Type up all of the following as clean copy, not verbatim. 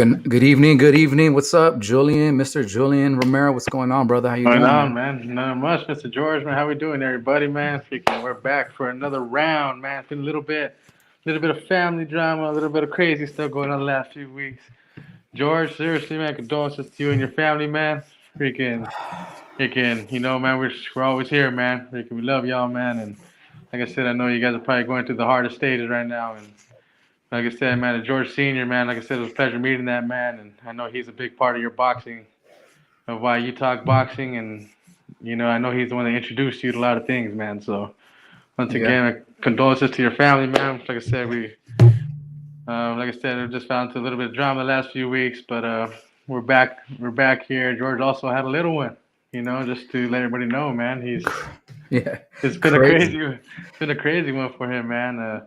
Good evening. Good evening. What's up, Julian, Mr. Julian Romero? What's going on, brother? How you Going doing, on, man? man? Not much, Mr. George, man. How we doing, everybody, man? Freaking, we're back for another round, man. It's been a little bit of family drama, a little bit of crazy stuff going on the last few weeks. George, seriously, man, condolences to you and your family, man. Freaking, man, we're always here, man. Freaking, we love y'all, man. And like I said, I know you guys are probably going through the hardest stages right now. And like I said, man, George Senior, man, like I said, it was a pleasure meeting that man. And I know he's a big part of your boxing, of why you talk boxing, and I know he's the one that introduced you to a lot of things, man. So once Yeah. again, condolences to your family, man. Like I said, we just found into a little bit of drama the last few weeks, but we're back. We're back here. George also had a little one, just to let everybody know, man. Yeah. It's been a Crazy. crazy one for him, man.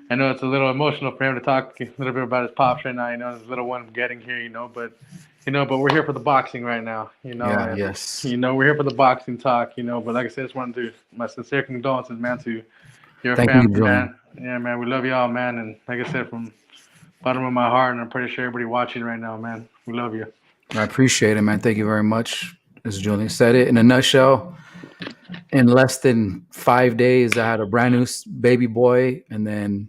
I know it's a little emotional for him to talk a little bit about his pops right now. His little one getting here, but we're here for the boxing right now, Yeah. and Yes. we're here for the boxing talk, But like I said, just wanted to my sincere condolences, man, to your Thank you, family, Julian. man. Yeah, man, we love y'all, man, and like I said, from bottom of my heart, and I'm pretty sure everybody watching right now, man, we love you. I appreciate it, man. Thank you very much. As Julian said it in a nutshell, in less than 5 days, I had a brand new baby boy, and then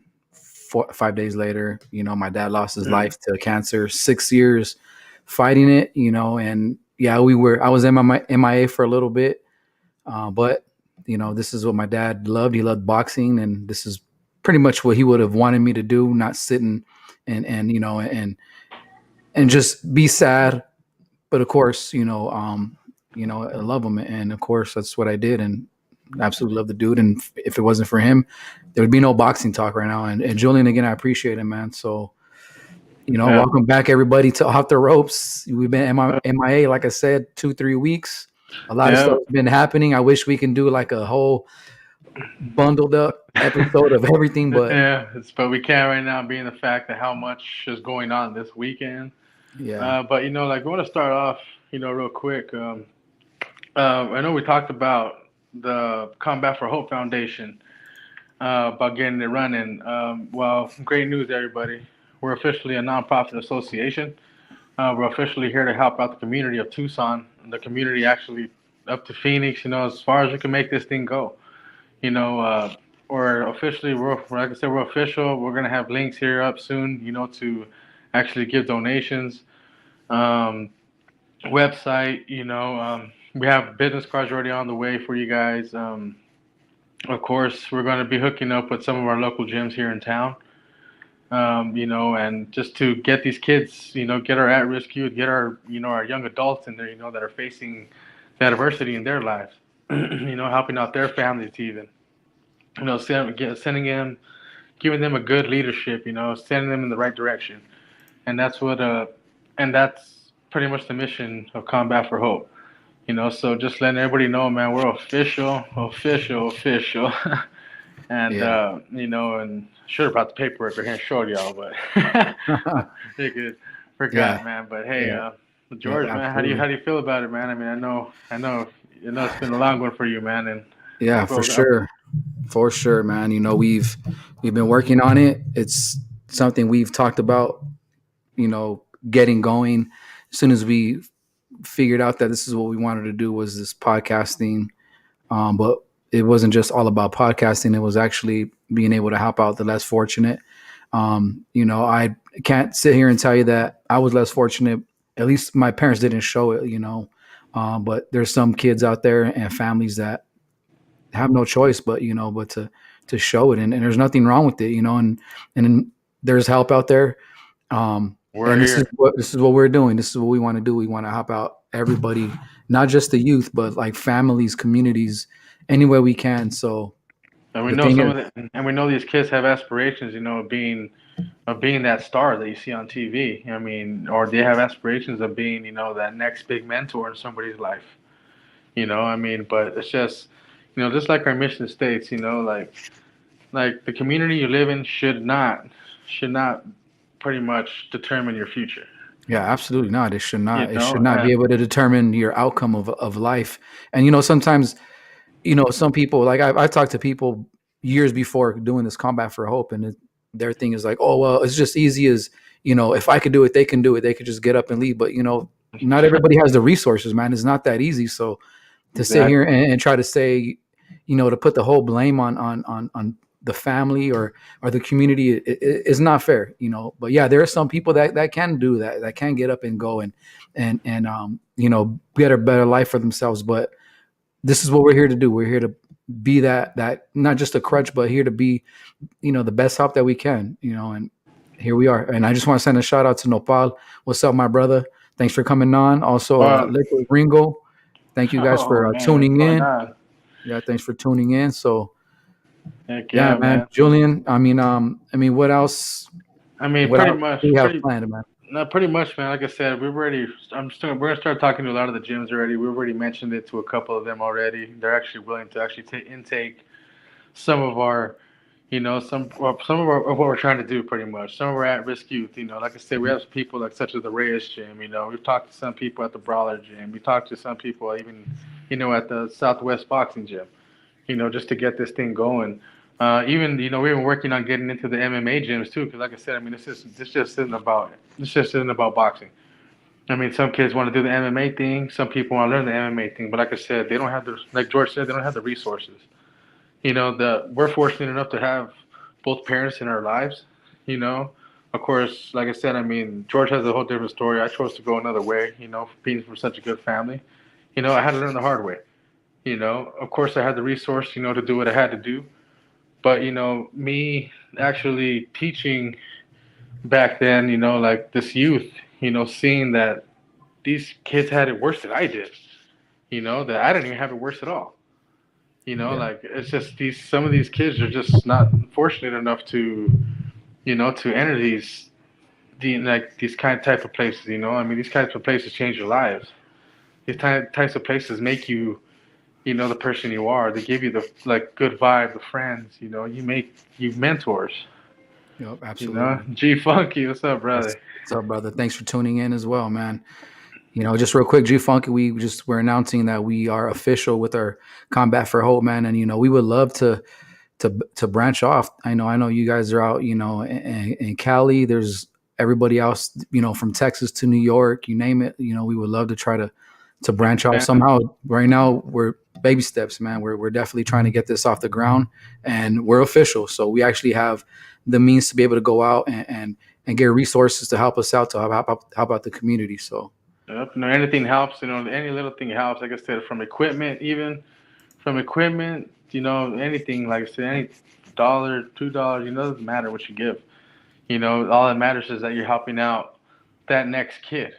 5 days later, my dad lost his Mm. life to cancer. 6 years fighting it, and yeah, I was MIA for a little bit. But this is what my dad loved. He loved boxing, and this is pretty much what he would have wanted me to do. Not sitting and just be sad. But of course, I love him, and of course that's what I did, and I absolutely love the dude. And if it wasn't for him, there would be no boxing talk right now. And Julian, again, I appreciate it, man. So Yeah. welcome back everybody to Off the Ropes. We've been MIA, like I said, 2-3 weeks. A lot of Yeah. stuff has been happening. I wish we can do like a whole bundled up episode of everything, but Yeah, but we can't right now, being the fact that how much is going on this weekend. yeah, But like we want to start off, real quick. I know we talked about the Combat for Hope Foundation, about getting it running. Well, great news, everybody. We're officially a nonprofit association. We're officially here to help out the community of Tucson, and the community actually up to Phoenix. As far as we can make this thing go. You know, uh, like I said, we're official. We're gonna have links here up soon. To actually give donations. Um, Website. We have business cards already on the way for you guys. Of course, we're going to be hooking up with some of our local gyms here in town. And just to get these kids, get our at-risk youth, get our young adults in there, that are facing that adversity in their lives. Helping out their families even. Sending them, giving them a good leadership. Sending them in the right direction. And that's pretty much the mission of Combat for Hope. So just letting everybody know, man, we're official, official, official. And yeah, and should have brought the paperwork right here and showed y'all, but you could forgot, yeah, man. But hey, yeah, yeah, George, man, how absolutely. do you feel about it, man? I mean, I know it's been a long one for you, man, and Yeah, for sure. For sure, man. We've been working on it. It's something we've talked about, getting going. As soon as we figured out that this is what we wanted to do was this podcasting. But it wasn't just all about podcasting. It was actually being able to help out the less fortunate. I can't sit here and tell you that I was less fortunate. At least my parents didn't show it. But there's some kids out there and families that have no choice but to show it, and there's nothing wrong with it, and there's help out there. we're And here. this is what we're doing. This is what we want to do. We want to help out everybody, not just the youth, but like families, communities, anywhere we can. So And we the know thing is, and we know these kids have aspirations, of being that star that you see on TV. I mean, or they have aspirations of being, that next big mentor in somebody's life. I mean, but it's just like our mission states, like the community you live in should not pretty much determine your future. yeah, absolutely not. It should You not. It should know, not be able to determine your outcome of life. And sometimes some people, like I've talked to people years before doing this Combat for Hope, and their thing is like, oh well, it's just easy as if I could do it, they can do it. They could just get up and leave. But not everybody has the resources, man. It's not that easy. So to sit here Exactly. and try to say, to put the whole blame on the family or the community is not fair, But yeah, there are some people that can do that can get up and go and get a better life for themselves. But this is what we're here to do. We're here to be that not just a crutch, but here to be, the best help that we can, and here we are. And I just want to send a shout out to Nopal. What's up, my brother? Thanks for coming on. Also, Well, Liquid Ringo. Thank you guys oh for man, what's tuning going in. on? Yeah, thanks for tuning in. So Heck yeah, yeah, man, man. Julian. I mean, what else? I mean, What pretty else much, do we have pretty planned, man? no, pretty much, man. Like I said, we've already. We're gonna start talking to a lot of the gyms already. We've already mentioned it to a couple of them already. They're actually willing to actually take intake some of our, some of what we're trying to do. Pretty much, some of our at-risk youth. Like I said, we have people like such as the Reyes gym. We've talked to some people at the Brawler gym. We talked to some people even, at the Southwest Boxing gym. Just to get this thing going. Even we've been working on getting into the MMA gyms too, because like I said, I mean, this just isn't about boxing. I mean, some kids want to do the MMA thing, some people want to learn the MMA thing, but like I said, they don't have like George said, they don't have the resources. We're fortunate enough to have both parents in our lives. You know, of course, like I said, I mean, George has a whole different story. I chose to go another way. Being from such a good family. I had to learn the hard way. Of course, I had the resource, to do what I had to do. But me actually teaching back then, like this youth, seeing that these kids had it worse than I did. That I didn't even have it worse at all. Yeah, Like it's just these some of these kids are just not fortunate enough to, to enter these kind of type of places. I mean, these types of places change your lives. Types of places make you, the person you are. They give you the like good vibe, the friends. You mentors. yep, absolutely. G Funky, what's up, What's, brother? what's up, brother? Thanks for tuning in as well, man. Just real quick, G Funky, we're announcing that we are official with our Combat for Hope, man, and we would love to branch off. I know you guys are out, in Cali. There's everybody else, from Texas to New York, you name it. We would love to try to branch off Expand. somehow. Right now, we're baby steps, man. We're definitely trying to get this off the ground, and we're official. So we actually have the means to be able to go out and get resources to help us out to help out the community. So Yep. Anything helps. Any little thing helps. Like I said, from equipment, even from equipment, anything. Like I said, any dollar, $2, doesn't matter what you give. All that matters is that you're helping out that next kid.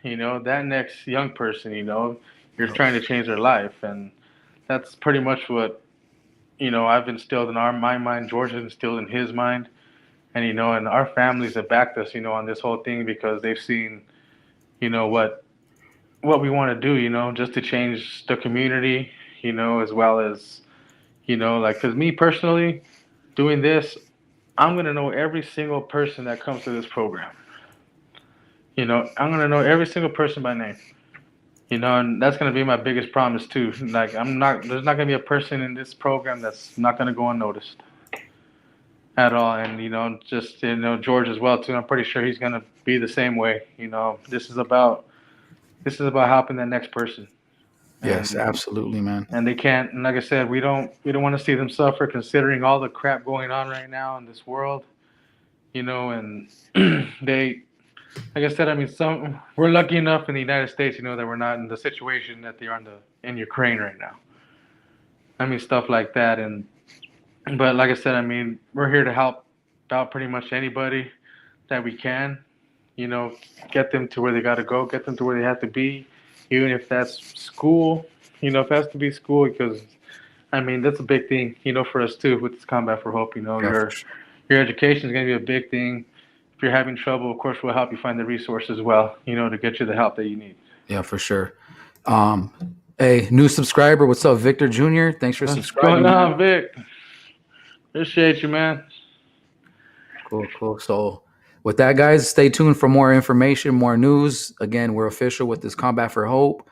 That next young person. You're yep, trying to change their life, and that's pretty much what I've instilled in my mind. George has instilled in his mind, and and our families have backed us, on this whole thing because they've seen, what we want to do, just to change the community, as well as, like, because me personally, doing this, I'm going to know every single person that comes to this program. I'm going to know every single person by name, and that's going to be my biggest promise, too. Like, there's not going to be a person in this program that's not going to go unnoticed at all. And, just, George as well, too. I'm pretty sure he's going to be the same way. This is about helping the next person. yes, And absolutely, man. they can't. And like I said, we don't want to see them suffer, considering all the crap going on right now in this world. And they, like I said, I mean, some we're lucky enough in the United States, that we're not in the situation that they are in Ukraine right now. I mean, stuff like that. And but like I said, I mean, we're here to help out pretty much anybody that we can. You know, get them to where they got to go, get them to where they have to be, even if that's school. If it has to be school, because I mean, that's a big thing, for us too with this Combat for Hope. Yeah, for Your sure. education is going to be a big thing. If you're having trouble, of course, we'll help you find the resources as well, to get you the help that you need. Yeah, for sure. Um, hey, new subscriber, what's up, Victor Jr.? Thanks for What's going subscribing, man. on, Vic? Appreciate you, man. Cool, cool. So, with that, guys, stay tuned for more information, more news. Again, we're official with this Combat for Hope.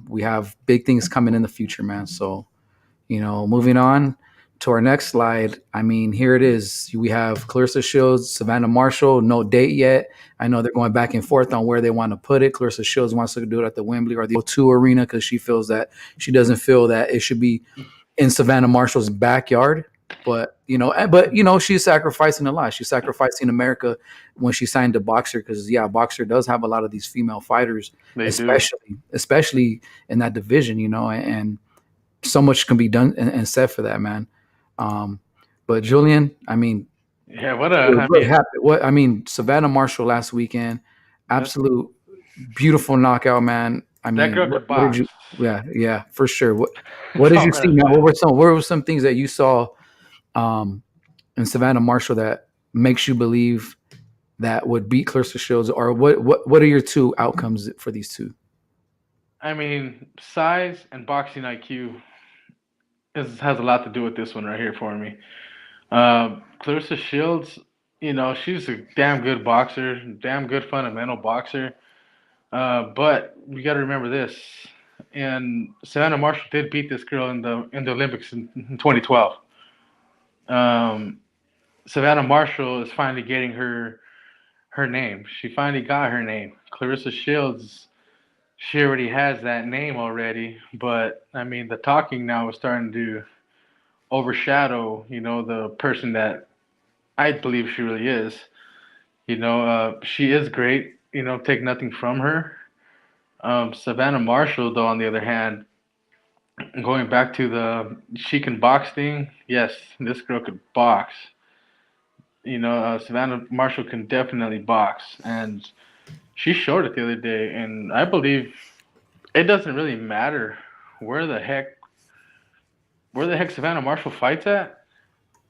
We have big things coming in the future, man. So, moving on to our next slide, I mean, here it is. We have Clarissa Shields, Savannah Marshall, no date yet. I know they're going back and forth on where they want to put it. Clarissa Shields wants to do it at the Wembley or the O2 Arena because she doesn't feel that it should be in Savannah Marshall's backyard. But she's sacrificing a lot. She's sacrificing America when she signed to Boxer because Boxer does have a lot of these female fighters, They do. especially in that division. And so much can be done and said for that, man. But Julian, I mean, Yeah, what happened? Savannah Marshall last weekend, absolute beautiful knockout, man. I that mean, girl could what did box. you? Yeah, for sure. What did All you right, see, man? What were some things that you saw um, in Savannah Marshall that makes you believe that would beat Clarissa Shields, or what are your two outcomes for these two? I mean, size and boxing IQ has a lot to do with this one right here for me. Clarissa Shields, she's a damn good boxer, damn good fundamental boxer. But you got to remember this, and Savannah Marshall did beat this girl in the Olympics in 2012. Um, Savannah Marshall is finally getting her name. She finally got her name. Clarissa Shields, she already has that name already, but I mean the talking now is starting to overshadow, the person that I believe she really is. She is great. Take nothing from her. Savannah Marshall, though, on the other hand, going back to the she can box thing, yes, this girl could box. Savannah Marshall can definitely box, and she showed it the other day. And I believe it doesn't really matter where the heck where the heck Savannah Marshall fights at.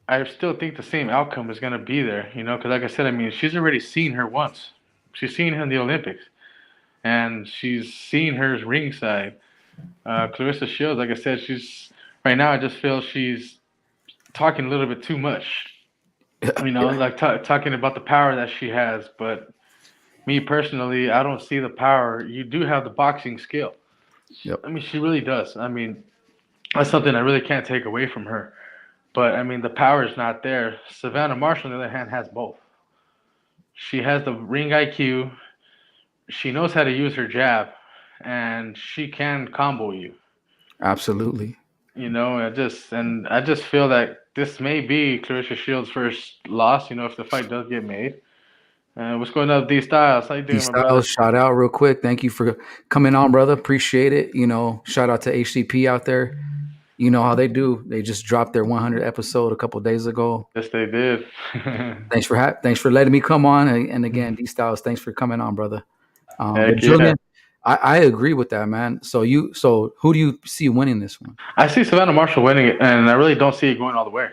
I still think the same outcome is going to be there, because like I said, I mean, she's already seen her once. She's seen her in the Olympics, and she's seen her ringside. Clarissa Shields, like I said, she's right now. I just feel she's talking a little bit too much. Yeah. Like talking about the power that she has. But me personally, I don't see the power. You do have the boxing skill. Yep. I mean, she really does. I mean, that's something I really can't take away from her. But I mean, the power is not there. Savannah Marshall, on the other hand, has both. She has the ring IQ. She knows how to use her jab, and she can combo you. Absolutely. I just feel that this may be Clarissa Shields' first loss. If the fight does get made. What's going on, D Styles? How you D doing, my brother? Styles, shout out real quick. Thank you for coming on, brother. Appreciate it. Shout out to HCP out there. You know how they do. They just dropped their 100 episode a couple days ago. Yes, they did. Thanks for letting me come on. And again, D Styles, thanks for coming on, brother. But Heck yeah. Julian, I agree with that, man. So who do you see winning this one? I see Savannah Marshall winning it, and I really don't see it going all the way.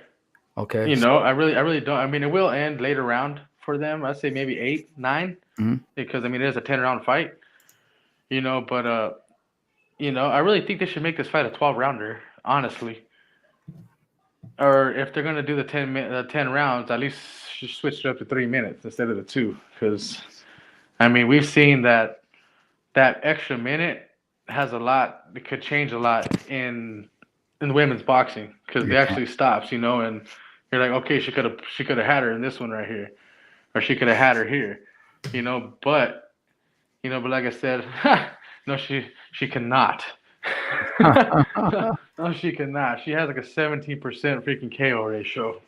Okay, so I really don't. I mean, it will end later round for them. I'd say maybe 8, 9, mhm. because I mean it is a 10 round fight. But I really think they should make this fight a 12 rounder, honestly. Or if they're gonna do the 10 rounds, at least switch it up to 3 minutes instead of the two. Because I mean, we've seen that extra minute has a lot. It could change a lot in women's boxing because it Yeah, actually stops. And you're like, okay, she could have had her in this one right here, or she could have had her here. But but like I said, no, she cannot. No, she cannot. She has like a 17% freaking KO ratio.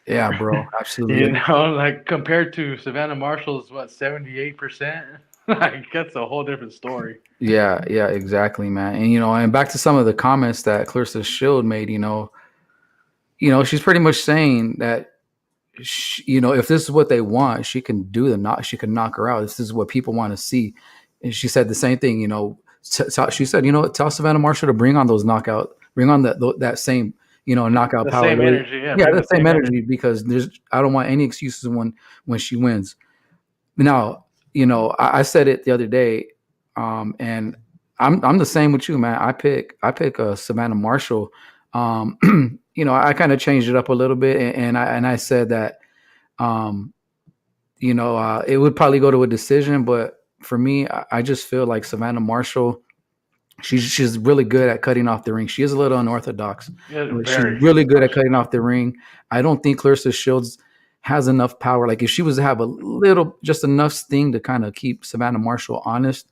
yeah, bro, absolutely. Like compared to Savannah Marshall's 78%. Like that's a whole different story. Yeah, exactly, man. And back to some of the comments that Clarissa Shield made. She's pretty much saying that if this is what they want, she can do the knock. She can knock her out. This is what people want to see. And she said the same thing. She said, tell Savannah Marshall to bring on those knockout, bring on that same, knockout The power. same energy, yeah. Yeah, Bring the the same same energy. energy because I don't want any excuses when she wins. Now, I said it the other day, and I'm the same with you, man. I pick Savannah Marshall. I kind of changed it up a little bit, and I said that um, it would probably go to a decision, but for me, I just feel like Savannah Marshall. She's really good at cutting off the ring. She is a little unorthodox, Yeah, but she's very really good at much. cutting off the ring. I don't think Clarissa Shields has enough power. Like if she was to have a little, just enough sting to kind of keep Savannah Marshall honest,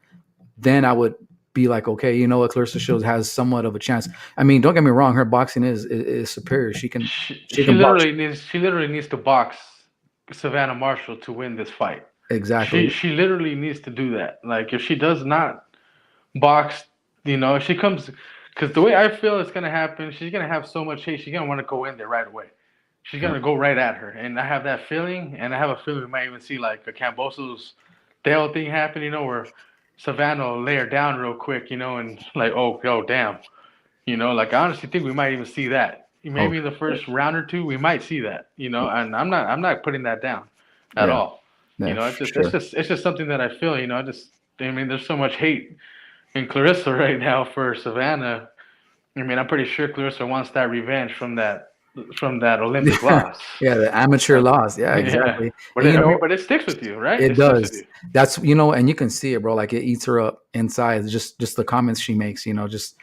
then I would be like, okay, you know what, Clarissa Shields has somewhat of a chance. I mean, don't get me wrong, her boxing is superior. She She can box literally needs to box Savannah Marshall to win this fight. exactly. She literally needs to do that. Like if she does not box, if she comes, because the way I feel it's gonna happen, she's gonna have so much hate. She's gonna want to go in there right away. She's Yeah, gonna go right at her, and I have that feeling, and I have a feeling we might even see like a Cambosos Dale thing happen. Where Savannah will lay her down real quick, and like, oh, damn. Like I honestly think we might even see that. oh Maybe in the first round or two, we might see that. And I'm not putting that down at yeah, all. yeah, It's for just it's sure. just it's just something that I feel. There's so much hate in Clarissa right now for Savannah. I'm pretty sure Clarissa wants that revenge from that Olympic loss. Yeah, the amateur Uh, loss. Yeah, yeah, exactly. but And you know, but it sticks with you, right? it It sticks with does. you. That's and you can see it, bro. Like it eats her up inside. Just the comments she makes. Just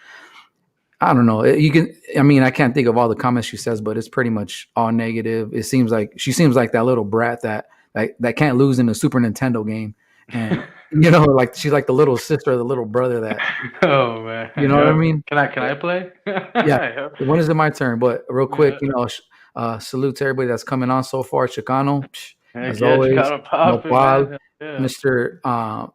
I don't know. You can. I mean, I can't think of all the comments she says, but it's pretty much all negative. It seems like she seems like that little brat that can't lose in a Super Nintendo game, and like she's like the little sister or the little brother that Oh man, you know what I yep. mean? Can I play? Yeah. Yep. When is it my turn? But real quick, Yeah. salute to everybody that's coming on so far. Chicano, Heck as yeah, always. Chicano popping, Nopal, man. Hell yeah. Mr.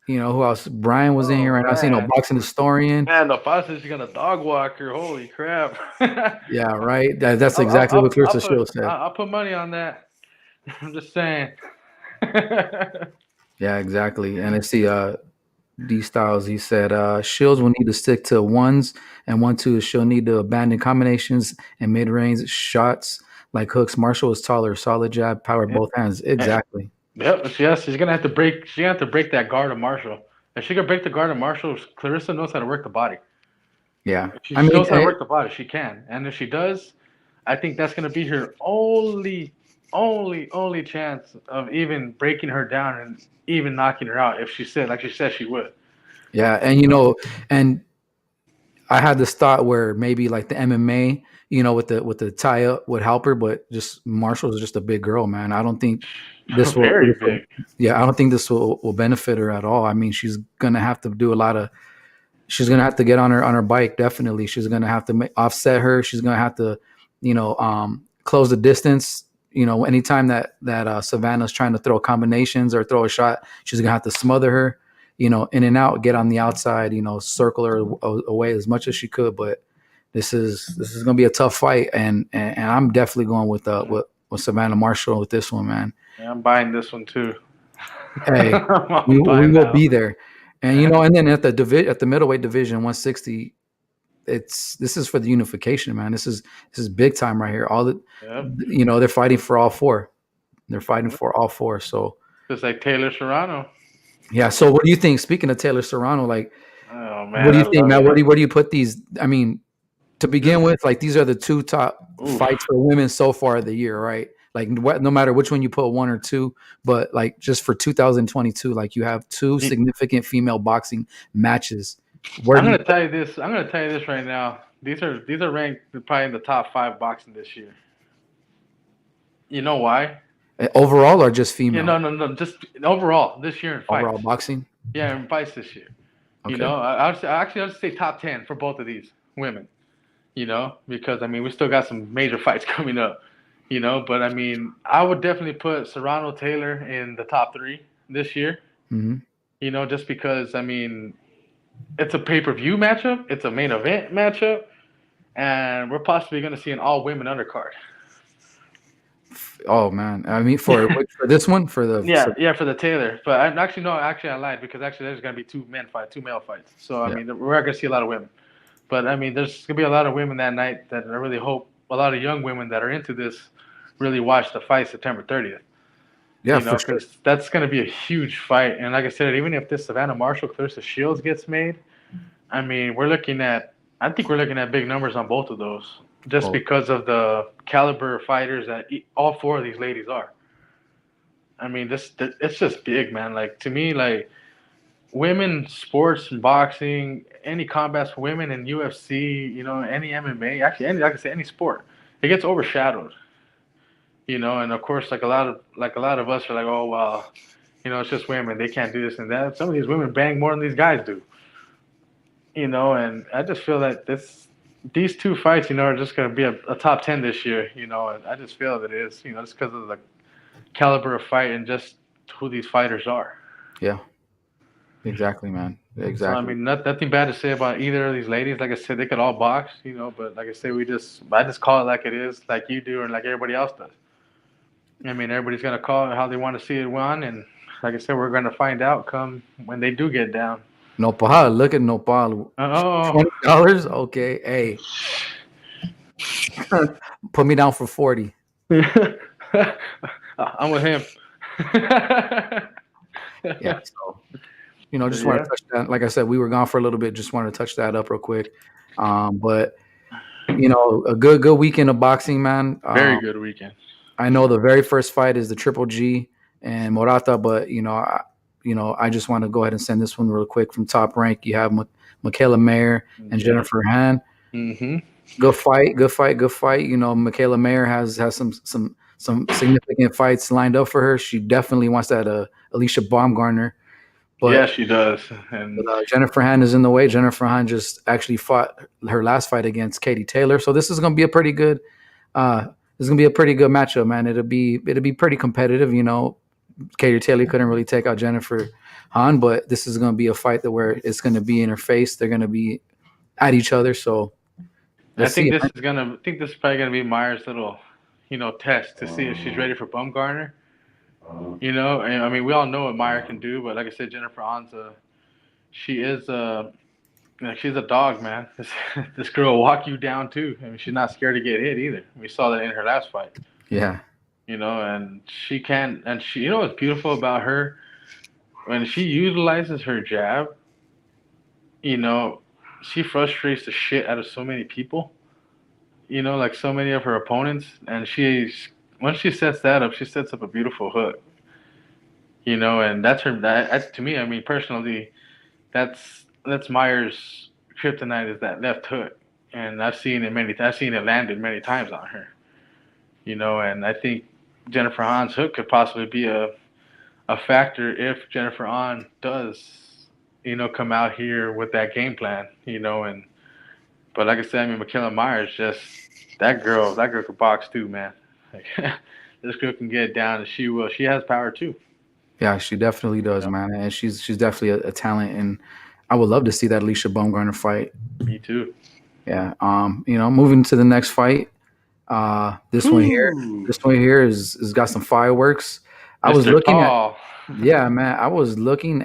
Who else? Brian was in here Oh right now. I see man. boxing historian. Man, the boss is gonna dog walk her. Holy crap. Yeah, right. That's I'll, I'll, exactly what I'll Clarissa put Shields said. I'll put money on that. I'm just saying. Yeah, exactly. And I see D Styles, he said Shields will need to stick to ones and 1-2. She'll need to abandon combinations and mid range shots like hooks. Marshall is taller, solid jab, power both hands. Exactly. Yep. Yes, she's gonna have to break. She's gonna have to break that guard of Marshall. If she can break the guard of Marshall, Clarissa knows how to work the body. Yeah. If she I mean, knows how to work the body, she can. And if she does, I think that's gonna be her only chance of even breaking her down and even knocking her out. If she said, like she said, she would. yeah. And, and I had this thought where maybe like the MMA, with the tie up would help her, but just Marshall is just a big girl, man. I don't think this will, Very big. yeah, I don't think this will benefit her at all. I mean, she's gonna have to do a lot of. She's gonna have to get on her bike. Definitely, she's gonna have to offset her. She's gonna have to, close the distance. Anytime that Savannah's trying to throw combinations or throw a shot, she's gonna have to smother her. In and out, get on the outside. Circle her away as much as she could. But this is gonna be a tough fight, and I'm definitely going with Savannah Marshall with this one, man. Yeah, I'm buying this one too. Hey, we I'm we buying will that be one. there, and and then at the middleweight division 160, this is for the unification, man. This is big time right here. All the Yep. they're fighting for all four. They're fighting for all four. So Just like Taylor Serrano. yeah. So what do you think? Speaking of Taylor Serrano, like, Oh what man, do I you think, love man? it. Where do you put these? I mean, to This, begin with, like these are the two top oof. fights for women so far of the year, right? Like no matter which one you put one or two, but like just for 2022, like you have two significant female boxing matches. Where I'm do you gonna tell you this. I'm gonna tell you this right now. These are ranked probably in the top 5 boxing this year. You know why? overall or just Yeah, female? no. Just overall this year in Overall fights. boxing. Yeah, in fights this year. Okay. I'll just say top 10 for both of these women. Because we still got some major fights coming up. But I would definitely put Serrano Taylor in the top 3 this year. Hmm. Just because it's a pay-per-view matchup, it's a main event matchup, and we're possibly going to see an all-women undercard. Oh man, I mean for this one for the Yeah, for the Taylor. But actually I lied because actually there's going to be 2 male fights. So yeah we're not going to see a lot of women. But there's going to be a lot of women that night that I really hope a lot of young women that are into this really watch the fight September 30th. yeah for sure. Because that's going to be a huge fight. And like I said, even if this Savannah Marshall Clarissa Shields gets made, I think we're looking at big numbers on both of those, just Oh, because of the caliber of fighters that all 4 of these ladies are. It's just big, man. Like to me, like women sports and boxing, any combats for women in UFC, any MMA, actually any like I say any sport, it gets overshadowed. And of course like a lot of us are like, oh well, it's just women, they can't do this and that. Some of these women bang more than these guys do. And I just feel that these two fights, are just going to be a top 10 this year, and I just feel that it is, just because of the caliber of fight and just who these fighters are. Yeah, exactly, man. So I Exactly. mean, nothing bad to say about either of these ladies. Like I said, they could all box, but like I said, I just call it like it is, like you do, and like everybody else does. I mean, everybody's gonna call it how they want to see it won, and like I said, we're gonna find out come when they do get down. Nopal, look at Nopal. Oh, $20. Okay, hey, put me down for 40. I'm with him. Yeah. So So just want yeah, to touch that. Like I said, we were gone for a little bit. Just wanted to touch that up real quick. But a good weekend of boxing, man. very good weekend. I know the very first fight is the Triple G and Morata, but I just want to go ahead and send this one real quick from Top Rank. You have Mykela Myer and Yeah. Jennifer Han. Hmm. Good fight, good fight, good fight. Mykela Myer has some significant fights lined up for her. She definitely wants that Alicia Baumgartner. Yeah, But she does. And Jennifer Han is in the way. Jennifer Han just actually fought her last fight against Katie Taylor, so this is going to be a pretty good. This is going to be a pretty good matchup, man. It'll be pretty competitive. Katie Taylor couldn't really take out Jennifer Han, but this is going to be a fight that where it's going to be in her face. They're going to be at each other. So I let's see. think this is probably gonna be Myers' little, test to see if she's ready for Bumgarner. And I mean, we all know what Meyer can do, but like I said, Jennifer Anza, she is she's a dog, man. This girl will walk you down too. I mean, she's not scared to get hit either. We saw that in her last fight. Yeah, And she can, and she, what's beautiful about her when she utilizes her jab, you know, she frustrates the shit out of so many people. Like so many of her opponents, and once she sets that up, she sets up a beautiful hook. And that's her. That to me, I mean, personally, that's Myers' kryptonite is that left hook, and I've seen it landed many times on her. And I think Jennifer Hahn's hook could possibly be a factor if Jennifer Hahn does, come out here with that game plan. And but like I said, I mean, Mykela Myers just that girl could box too, man. Like, this girl can get down, and she will. She has power too. yeah, she definitely does, Yeah, man, and she's definitely a talent, and I would love to see that Alicia Baumgartner fight. me too. Yeah. Moving to the next fight. This one here, Ooh, is got some fireworks. I was Mr. looking at, Tall. yeah, man. I was looking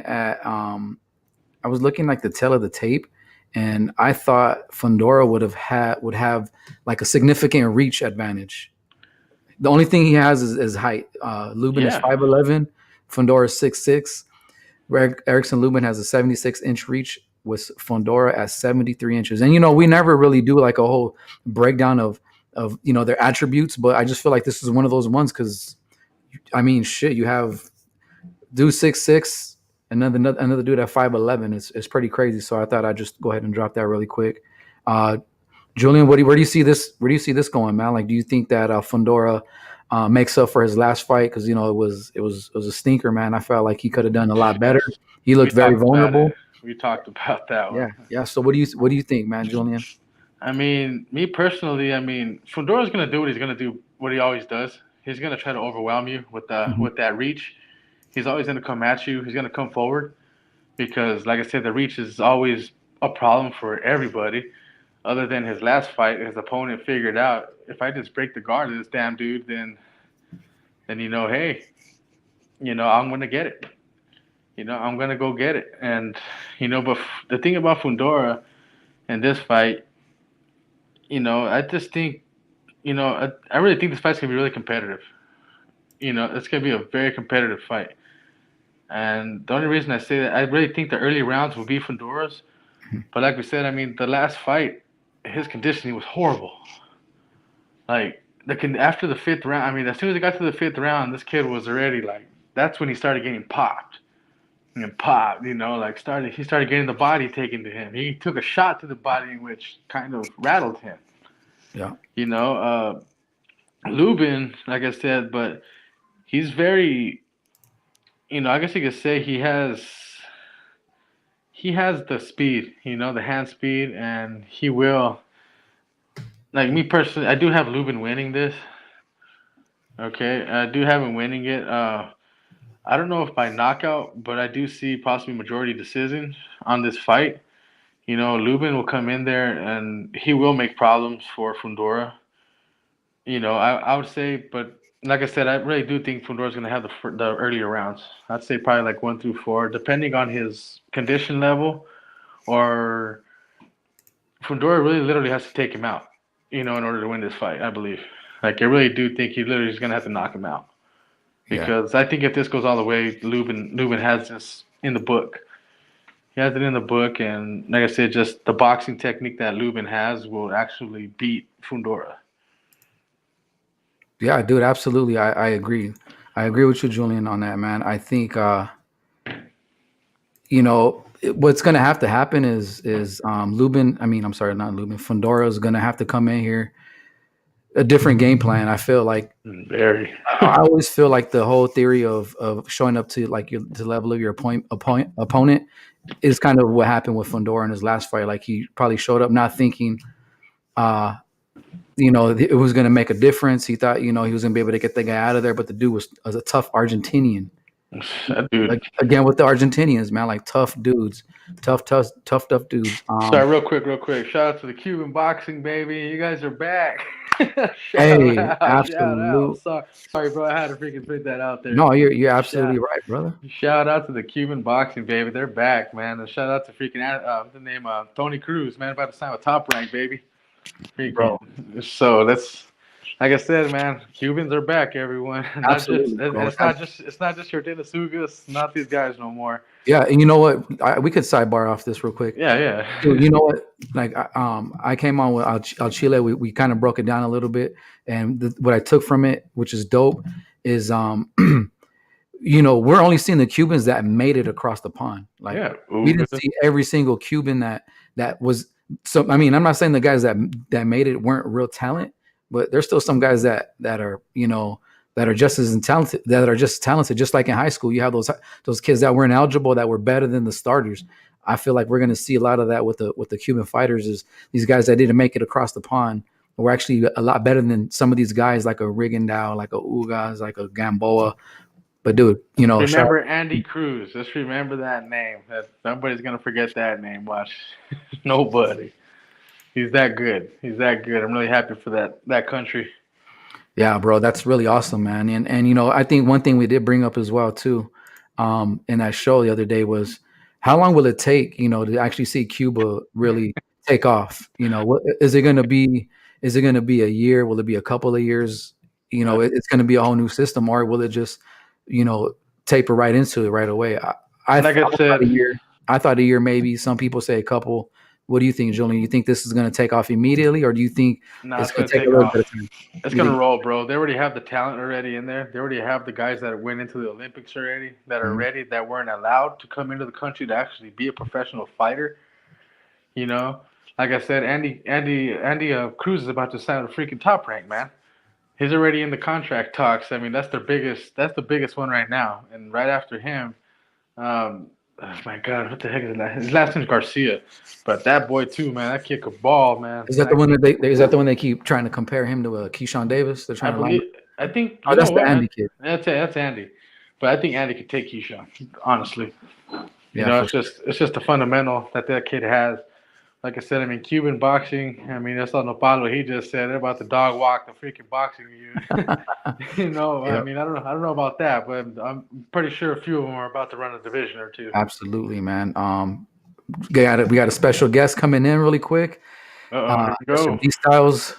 like the tail of the tape, and I thought Fundora would have like a significant reach advantage. The only thing he has is height. Lubin is Yeah, 5'11", Fundora is 6'6". Erickson Lubin has a 76-inch reach with Fundora at 73 inches. And we never really do like a whole breakdown of their attributes, but I just feel like this is one of those ones because I mean, shit, you have dude 6'6", another dude at 5'11". It's pretty crazy. So I thought I'd just go ahead and drop that really quick. Uh, Julian, where do you see this? Where do you see this going, man? Like, do you think that Fundora makes up for his last fight? Because it was a stinker, man. I felt like he could have done a lot better. He we looked very talked about it. vulnerable. We talked about that Yeah, one. yeah. So what do you think, man, Julian? I mean, me personally, I mean, Fundora's gonna do what he's gonna do, what he always does. He's gonna try to overwhelm you Mhm. with that reach. He's always gonna come at you. He's gonna come forward because, like I said, the reach is always a problem for everybody. Other than his last fight, his opponent figured out if I just break the guard of this damn dude, then hey, I'm gonna get it. I'm gonna go get it. And but the thing about Fundora in this fight, I just think, I really think this fight's gonna be really competitive. It's gonna be a very competitive fight. And the only reason I say that, I really think the early rounds will be Fundora's. But like we said, I mean, the last fight, his conditioning was horrible. Like after the fifth round, I mean, as soon as it got to the fifth round, this kid was already like, that's when he started getting popped. and pop. He started getting the body taken to him. He took a shot to the body, which kind of rattled him. Yeah. You know, Lubin, like I said, but he's very. I guess you could say he has the speed. The hand speed, and he will. Like me personally, I do have Lubin winning this. Okay, I do have him winning it. I don't know if by knockout, but I do see possibly majority decision on this fight. Lubin will come in there and he will make problems for Fundora. I would say, but like I said, I really do think Fundora's going to have the earlier rounds. I'd say probably like 1 through 4, depending on his condition level, or Fundora really literally has to take him out, in order to win this fight. I believe. Like I really do think he literally is going to have to knock him out. Yeah. Because I think if this goes all the way, Lubin has this in the book. He has it in the book, and like I said, just the boxing technique that Lubin has will actually beat Fundora. Yeah, dude, absolutely. I agree. I agree with you, Julian, on that, man. I think what's gonna have to happen is Lubin. I mean, I'm sorry, not Lubin. Fundora is gonna have to come in here a different game plan. I feel like Very. I always feel like the whole theory of showing up to like the level of your opponent is kind of what happened with Fundora in his last fight. Like he probably showed up not thinking, it was going to make a difference. He thought, he was going to be able to get the guy out of there, but the dude was a tough Argentinian. That dude. Like again with the Argentinians, man, like tough dudes, tough dudes. Sorry, real quick. Shout out to the Cuban boxing, baby. You guys are back. Hey, Shout absolute. out. Sorry, bro. I had to freaking put that out there. No, you're absolutely right, brother. Shout out to the Cuban boxing, baby. They're back, man. And shout out to freaking the name Tony Cruz, man. About to sign with Top Rank, baby. Freaking. Bro. So that's like I said, man. Cubans are back, everyone. Absolutely, bro. It's not just your Denisugas, not these guys no more. Yeah, and you know what? We could sidebar off this real quick. Yeah. Dude, you know what? Like, I came on with Al Chile. We kind of broke it down a little bit, and what I took from it, which is dope, is we're only seeing the Cubans that made it across the pond. Like, we didn't see every single Cuban that was. So, I mean, I'm not saying the guys that made it weren't real talent, but there's still some guys that are that are just as talented, just like in high school. You have those kids that weren't eligible that were better than the starters. I feel like we're going to see a lot of that with the Cuban fighters. Is these guys that didn't make it across the pond were actually a lot better than some of these guys like a Rigondeaux, like a Ugas, like a Gamboa. But dude, remember Andy Cruz. Just remember that name. Nobody's gonna forget that name. Watch, nobody. He's that good. I'm really happy for that country. Yeah, bro, that's really awesome, man. And I think one thing we did bring up as well too, in that show the other day was how long will it take, to actually see Cuba really take off? What is it going to be? Is it going to be a year? Will it be a couple of years? It's going to be a whole new system, or will it just, taper right into it right away? I thought a year. I thought a year, maybe. Some people say a couple. What do you think, Julian? You think this is going to take off immediately, or do you think it's going to take a little bit of time? It's going to roll, bro. They already have the talent already in there. They already have the guys that went into the Olympics already, that are ready, that weren't allowed to come into the country to actually be a professional fighter. Like I said, Andy Cruz is about to sign a freaking Top Rank, man. He's already in the contract talks. I mean, that's the biggest one right now. And right after him, oh my God, what the heck is that? His last name's Garcia, but that boy too, man. That kid could ball, man. Is that the one they keep trying to compare him to Keyshawn Davis? They're trying I think. Oh, that's the Andy kid. That's Andy, but I think Andy could take Keyshawn. Honestly, it's just the fundamental that kid has. Like I said, I mean, Cuban boxing. I mean, that's on Nopalo. He just said they're about to dog walk the freaking boxing you. I mean, I don't know about that, but I'm pretty sure a few of them are about to run a division or two. Absolutely, man. We got a special guest coming in really quick. Go. D-Styles.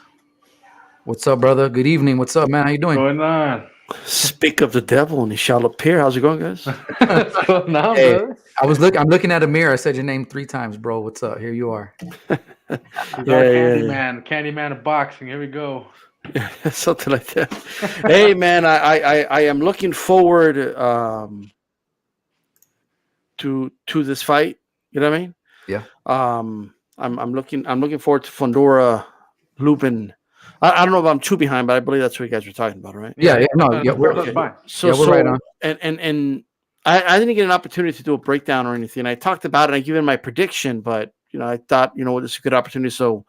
What's up, brother? Good evening. What's up, man? How you doing? What's going on? Speak of the devil, and he shall appear. How's it going, guys? What's going on, brother? I'm looking at a mirror. I said your name 3 times, bro. What's up? Here you are. Candyman of boxing. Here we go. Something like that. Hey, man, I am looking forward to this fight. You know what I mean? Yeah. I'm looking forward to Fundora, Lubin. I don't know if I'm too behind, but I believe that's what you guys were talking about, right? Yeah. No. Yeah. That's fine. So we're right on. And I didn't get an opportunity to do a breakdown or anything. I talked about it. I given my prediction, but I thought this is a good opportunity. So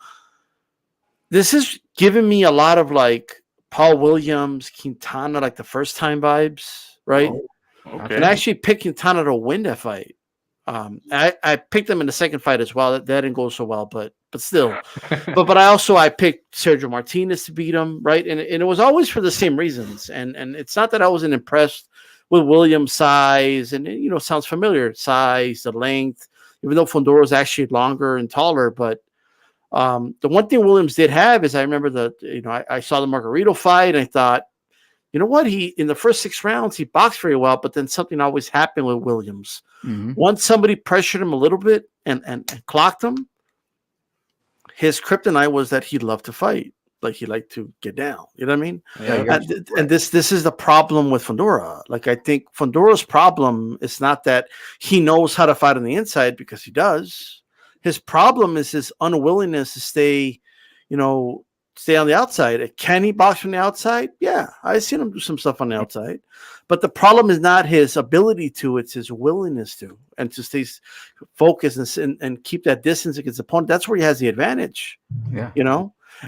this is giving me a lot of like Paul Williams, Quintana, like the first time vibes, right? Oh, okay. And I actually picked Quintana to win that fight. I picked him in the second fight as well. That didn't go so well, but still. but I picked Sergio Martinez to beat him, right? And it was always for the same reasons. And it's not that I wasn't impressed with Williams' size, and sounds familiar, size, the length, even though Fundora is actually longer and taller. But the one thing Williams did have is I remember I saw the Margarito fight, and I thought, you know what? He in the first 6 rounds he boxed very well, but then something always happened with Williams. Mm-hmm. Once somebody pressured him a little bit and clocked him, his kryptonite was that he loved to fight, like he liked to get down. You know what I mean? Yeah, and this is the problem with Fundora. Like I think Fundora's problem is not that he knows how to fight on the inside, because he does. His problem is his unwillingness to stay on the outside. Can he box from the outside? Yeah, I've seen him do some stuff on the outside. But the problem is not his ability to, it's his willingness to, and to stay focused and keep that distance against the opponent. That's where he has the advantage. Yeah.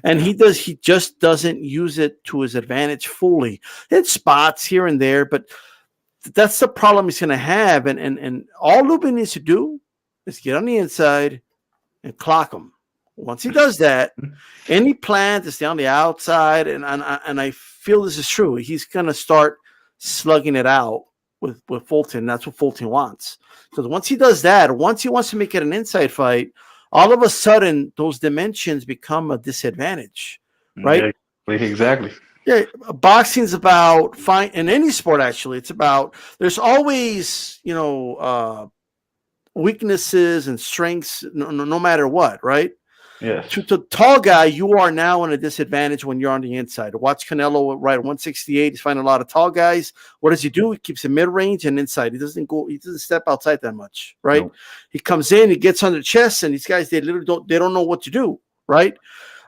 And he just doesn't use it to his advantage fully. It spots here and there, but that's the problem he's going to have. And all Lubin needs to do is get on the inside and clock him. Once he does that, any plan to stay on the outside, and I feel this is true, he's going to start slugging it out with Fulton. That's what Fulton wants. Because once he does that, once he wants to make it an inside fight, all of a sudden those dimensions become a disadvantage, right? Yeah, exactly. Yeah, boxing's about in any sport actually. It's about there's always weaknesses and strengths, no matter what, right? Yes. To the tall guy, you are now in a disadvantage when you're on the inside. Watch Canelo right 168. He's finding a lot of tall guys. What does he do? He keeps it mid-range and inside. He doesn't step outside that much, right? No. He comes in, he gets on the chest, and these guys, they literally don't know what to do, right?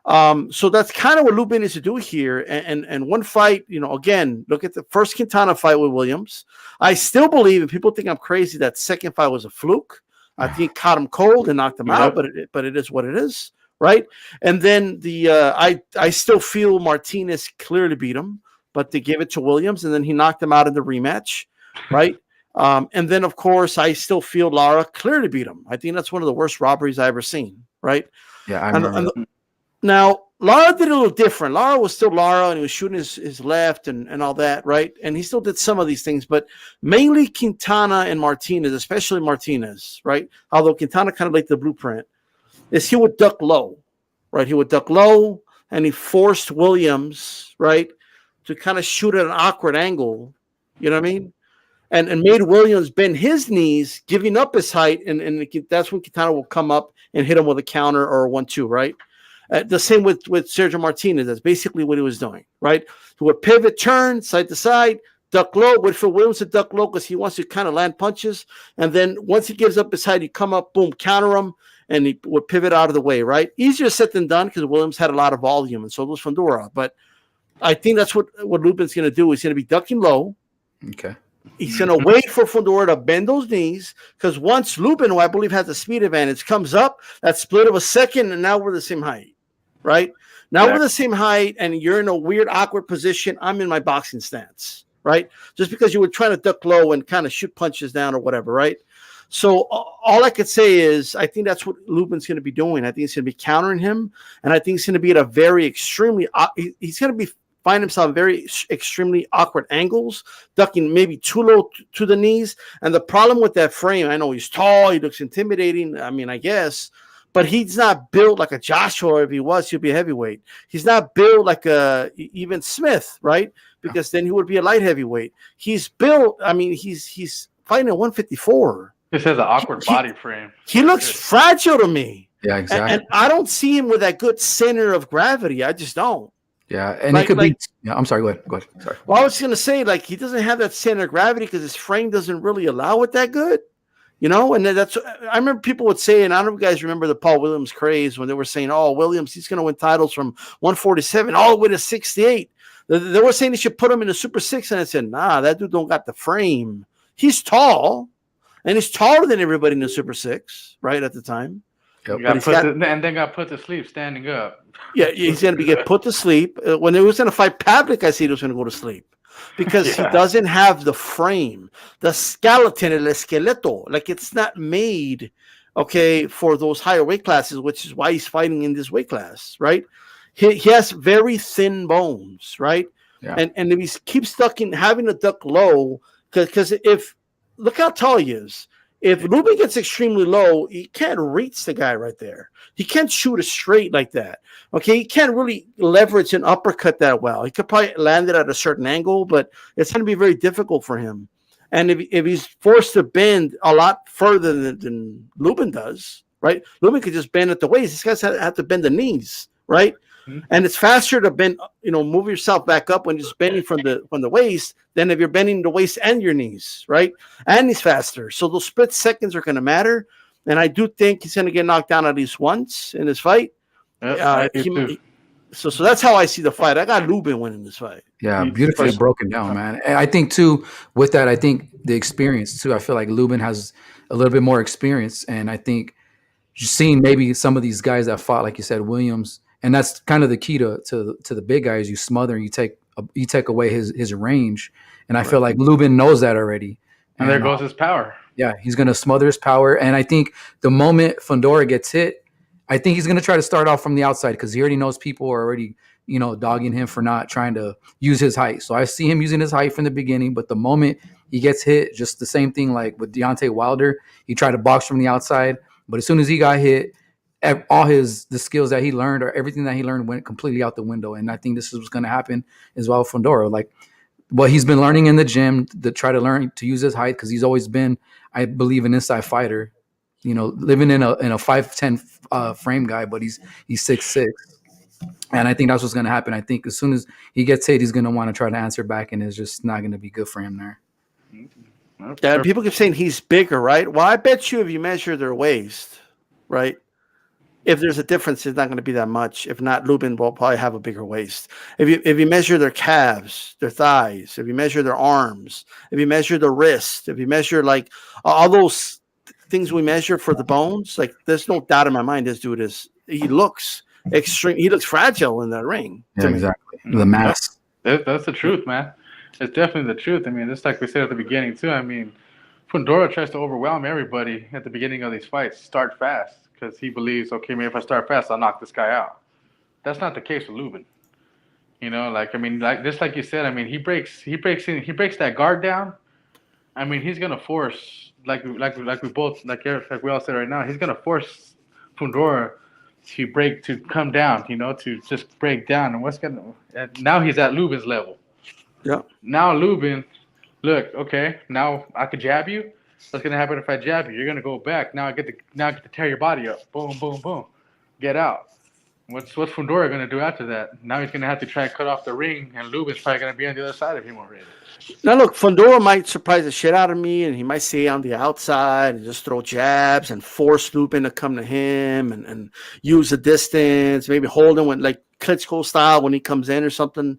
So that's kind of what Lubin is to do here. And one fight, again, look at the first Quintana fight with Williams. I still believe, and people think I'm crazy, that second fight was a fluke. I think he caught him cold and knocked him out, but it is what it is. Right. And then I still feel Martinez clearly beat him, but they gave it to Williams, and then he knocked him out in the rematch. Right. And then, of course, I still feel Lara clearly beat him. I think that's one of the worst robberies I've ever seen. Right. Yeah. I remember. Now, Lara did a little different. Lara was still Lara, and he was shooting his left and all that. Right. And he still did some of these things, but mainly Quintana and Martinez, especially Martinez. Right. Although Quintana kind of like the blueprint. Is he would duck low, right? He would duck low, and he forced Williams, right, to kind of shoot at an awkward angle. You know what I mean? And made Williams bend his knees, giving up his height, and that's when Quintana will come up and hit him with a counter or a 1-2, right? The same with Sergio Martinez. That's basically what he was doing, right? He would pivot, turn side to side, duck low, wait for Williams to duck low because he wants to kind of land punches. And then once he gives up his height, he come up, boom, counter him. And he would pivot out of the way, right? Easier said than done because Williams had a lot of volume, and so does Fundora. But I think that's what Lubin's going to do. He's going to be ducking low. Okay. He's going to wait for Fundora to bend those knees, because once Lubin, who I believe has the speed advantage, comes up, that split of a second, and now we're the same height, right? Now we're the same height, and you're in a weird, awkward position. I'm in my boxing stance, right? Just because you were trying to duck low and kind of shoot punches down or whatever, right? So all I could say is I think that's what Lubin's going to be doing. I think he's going to be countering him, and I think he's going to be at a very extremely he's going to be find himself in very extremely awkward angles, ducking maybe too low to the knees. And the problem with that frame, I know he's tall, he looks intimidating. I mean, I guess, but he's not built like a Joshua. If he was, he'd be a heavyweight. He's not built like a even Smith, right? Because then he would be a light heavyweight. He's built. I mean, he's fighting at 154. This has an awkward body frame. He looks fragile to me. Yeah, exactly. And I don't see him with that good center of gravity. I just don't. Yeah, and it could be. Yeah, I'm sorry. Go ahead. Sorry. Well, I was going to say, he doesn't have that center of gravity because his frame doesn't really allow it that good. And that's, I remember people would say, and I don't know if you guys remember the Paul Williams craze when they were saying, oh, Williams, he's going to win titles from 147 all the way to 68. They were saying they should put him in the Super 6, and I said, nah, that dude don't got the frame. He's tall, and he's taller than everybody in the Super 6, right, at the time. Yep. And then got put to sleep standing up. Yeah, he's going to get put to sleep. When he was going to fight Pavlik, I said he was going to go to sleep. Because he doesn't have the frame, the skeleton, el esqueleto. Like, it's not made, for those higher weight classes, which is why he's fighting in this weight class, right? He has very thin bones, right? Yeah. And if he keeps stuck in having to duck low, because look how tall he is. If Lubin gets extremely low, he can't reach the guy right there. He can't shoot it straight like that. He can't really leverage an uppercut that well. He could probably land it at a certain angle, but it's going to be very difficult for him. And if he's forced to bend a lot further than Lubin does, right? Lubin could just bend at the waist. These guys have to bend the knees, right? Mm-hmm. And it's faster to bend, move yourself back up when you're just bending from the waist than if you're bending the waist and your knees, right? And he's faster. So those split seconds are going to matter. And I do think he's going to get knocked down at least once in this fight. So that's how I see the fight. I got Lubin winning this fight. Yeah, beautifully broken down, man. And I think, too, with that, I think the experience, too. I feel like Lubin has a little bit more experience. And I think just seeing maybe some of these guys that fought, like you said, Williams, and that's kind of the key to the big guys. You smother and you take away his range. And I feel like Lubin knows that already. And there goes his power. Yeah, he's going to smother his power. And I think the moment Fundora gets hit, I think he's going to try to start off from the outside because he already knows people are already, dogging him for not trying to use his height. So I see him using his height from the beginning. But the moment he gets hit, just the same thing like with Deontay Wilder, he tried to box from the outside. But as soon as he got hit, all the skills that he learned or everything that he learned went completely out the window. And I think this is what's going to happen as well with Fundora. Like what he's been learning in the gym to try to learn to use his height because he's always been, I believe, an inside fighter. Living in a 5'10" frame guy, but he's 6'6", and I think that's what's going to happen. I think as soon as he gets hit, he's going to want to try to answer back, and it's just not going to be good for him there. Yeah, people keep saying he's bigger, right? Well, I bet you if you measure their waist, right? If there's a difference, it's not going to be that much. If not, Lubin will probably have a bigger waist. If you measure their calves, their thighs, if you measure their arms, if you measure the wrist, if you measure like all those things we measure for the bones, like there's no doubt in my mind this dude he looks extreme. He looks fragile in that ring. Yeah, exactly. The mass. That's the truth, man. It's definitely the truth. I mean, it's like we said at the beginning too. I mean, Fundora tries to overwhelm everybody at the beginning of these fights. Start fast because he believes, okay, maybe if I start fast, I'll knock this guy out. That's not the case with Lubin. Just like you said. I mean, he breaks that guard down. I mean, he's gonna force. Like we all said right now, he's gonna force Fundora to come down, to just break down. And now he's at Lubin's level. Yeah. Now Lubin, look, okay, now I could jab you. What's gonna happen if I jab you? You're gonna go back. Now I get to tear your body up. Boom, boom, boom. Get out. What's Fundora gonna do after that? Now he's gonna have to try and cut off the ring, and Lubin's probably gonna be on the other side of him already. Now look, Fundora might surprise the shit out of me, and he might stay on the outside and just throw jabs and force Lubin to come to him and use the distance, maybe hold him with like Klitschko style when he comes in or something.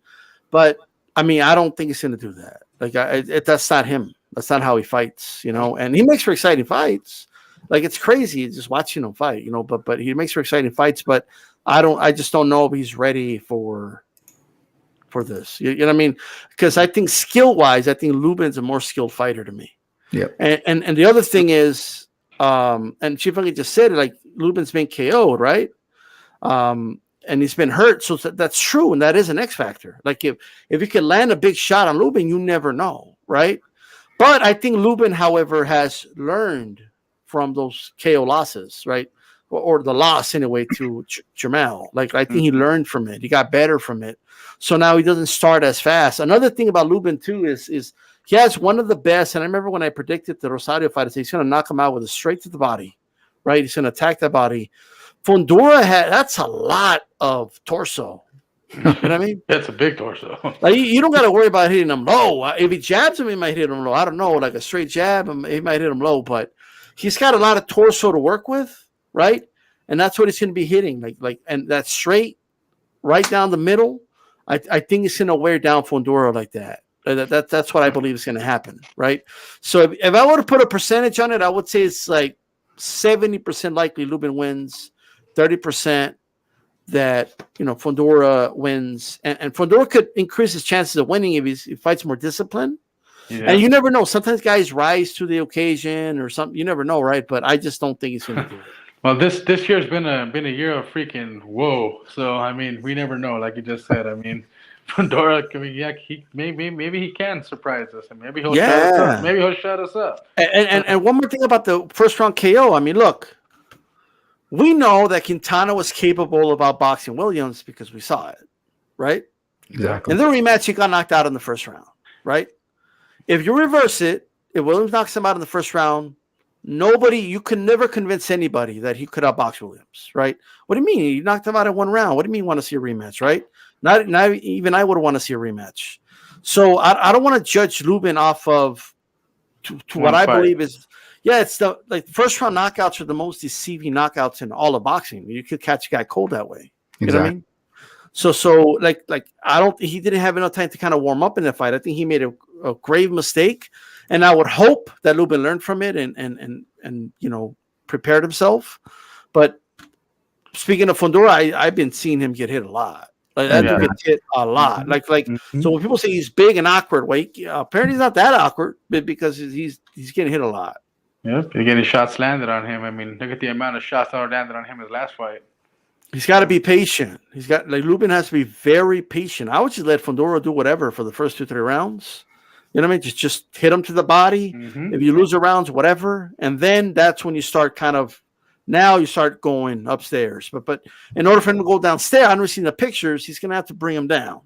But I mean, I don't think he's gonna do that. Like that's not him. That's not how he fights, And he makes for exciting fights. Like it's crazy just watching him fight, But he makes for exciting fights. But I just don't know if he's ready for this. You know what I mean? Because I think skill-wise, I think Lubin's a more skilled fighter to me. Yeah. And the other thing is, and Chief Funky just said it, like Lubin's been KO'd, right? And he's been hurt, so that's true, and that is an X factor. Like if you can land a big shot on Lubin, you never know, right? But I think Lubin, however, has learned from those KO losses, right? Or the loss anyway to Jamel. Like I think he learned from it. He got better from it. So now he doesn't start as fast. Another thing about Lubin too is he has one of the best. And I remember when I predicted the Rosario fight, I said he's going to knock him out with a straight to the body, right? He's going to attack the body. Fundora that's a lot of torso. You know what I mean? That's a big torso. Like you don't got to worry about hitting him low. If he jabs him, he might hit him low. I don't know, like a straight jab, he might hit him low. But he's got a lot of torso to work with, right? And that's what he's going to be hitting, and that straight right down the middle. I think it's going to wear down Fundora like that. That's what I believe is going to happen, right? So if I were to put a percentage on it, I would say it's like 70% likely Lubin wins, 30% that Fundora wins, and Fundora could increase his chances of winning if he fights more disciplined. Yeah. And you never know. Sometimes guys rise to the occasion or something. You never know, right? But I just don't think he's going to do it. Well, this year's been a year of freaking whoa. So I mean, we never know. Like you just said, I mean, Fundora, maybe he can surprise us, and maybe he'll shut us up. Maybe he'll shut us up. And one more thing about the first round KO. I mean, look, we know that Quintana was capable of outboxing Williams because we saw it, right? Exactly. In the rematch, he got knocked out in the first round, right? If you reverse it, if Williams knocks him out in the first round, you can never convince anybody that he could outbox Williams, right? What do you mean? He knocked him out in one round. What do you mean you want to see a rematch, right? Not even I would want to see a rematch. So I don't want to judge Lubin off of to what I believe is, it's the first round knockouts are the most deceiving knockouts in all of boxing. You could catch a guy cold that way. You know what I mean? So I don't think he didn't have enough time to kind of warm up in the fight. I think he made a grave mistake, and I would hope that Lubin learned from it and prepared himself. But speaking of Fundora, I've been seeing him get hit a lot. Gets hit a lot. So when people say he's big and awkward, apparently he's not that awkward, but because he's getting hit a lot. Yep, you're getting shots landed on him. I mean, look at the amount of shots that were landed on him his last fight. He's got to be patient. Lubin has to be very patient. I would just let Fundora do whatever for the first 2-3 rounds. You know what I mean? Just hit him to the body. Mm-hmm. If you lose the rounds, whatever. And then that's when you start going upstairs. But in order for him to go downstairs, I've never seen the pictures, he's going to have to bring him down.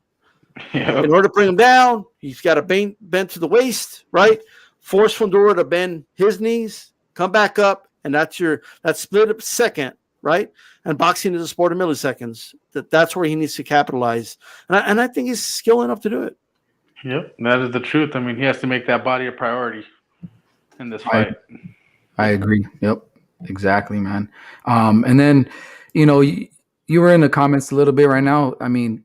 Yep. In order to bring him down, he's got to bend to the waist, right? Force Fundora to bend his knees, come back up, and that's split up second, right? And boxing is a sport of milliseconds. That's where he needs to capitalize. And I think he's skilled enough to do it. Yep, that is the truth. I mean, he has to make that body a priority in this fight. I agree. Yep, exactly, man. And then, you were in the comments a little bit right now. I mean,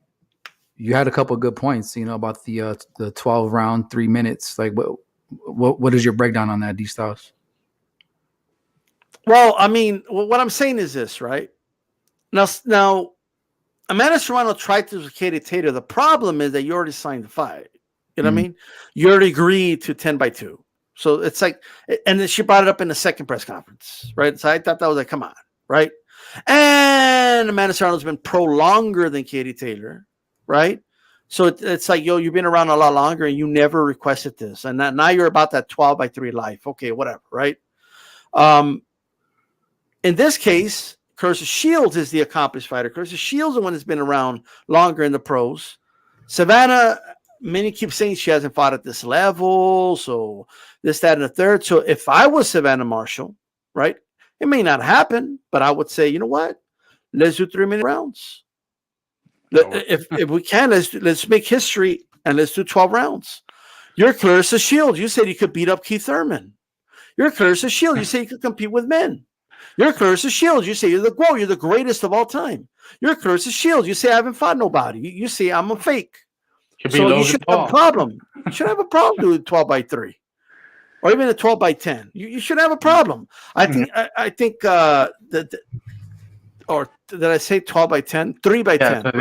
you had a couple of good points, about the 12 round, 3 minutes. Like, what is your breakdown on that, D Styles? Well, I mean, what I'm saying is this, right? Now, Amanda Serrano tried to with Katie Taylor. The problem is that you already signed the fight. You know what I mean? You already agreed to 10-2. So it's like, and then she brought it up in the second press conference, right? So I thought that was like, come on, right? And Amanda Serrano's been pro longer than Katie Taylor, right? So it's like, you've been around a lot longer and you never requested this. And now you're about that 12-3 life. Okay, whatever, right? In this case, Clarissa Shields is the accomplished fighter. Clarissa Shields is the one that's been around longer in the pros. Savanah, many keep saying she hasn't fought at this level, so this, that, and the third. So if I was Savanah Marshall, right, it may not happen, but I would say, you know what? Let's do 3-minute rounds. If we can, let's make history and let's do 12 rounds. You're Clarissa Shields. You said you could beat up Keith Thurman. You're Clarissa Shields. You say you could compete with men. You're Clarissa Shields. You say you're the greatest of all time. You're Clarissa Shields. You say I haven't fought nobody. You say I'm a fake. So you should have a problem. You should have a problem doing 12-3, or even a 12-10. You should have a problem. I think that. Or did I say 12-10? 3-10.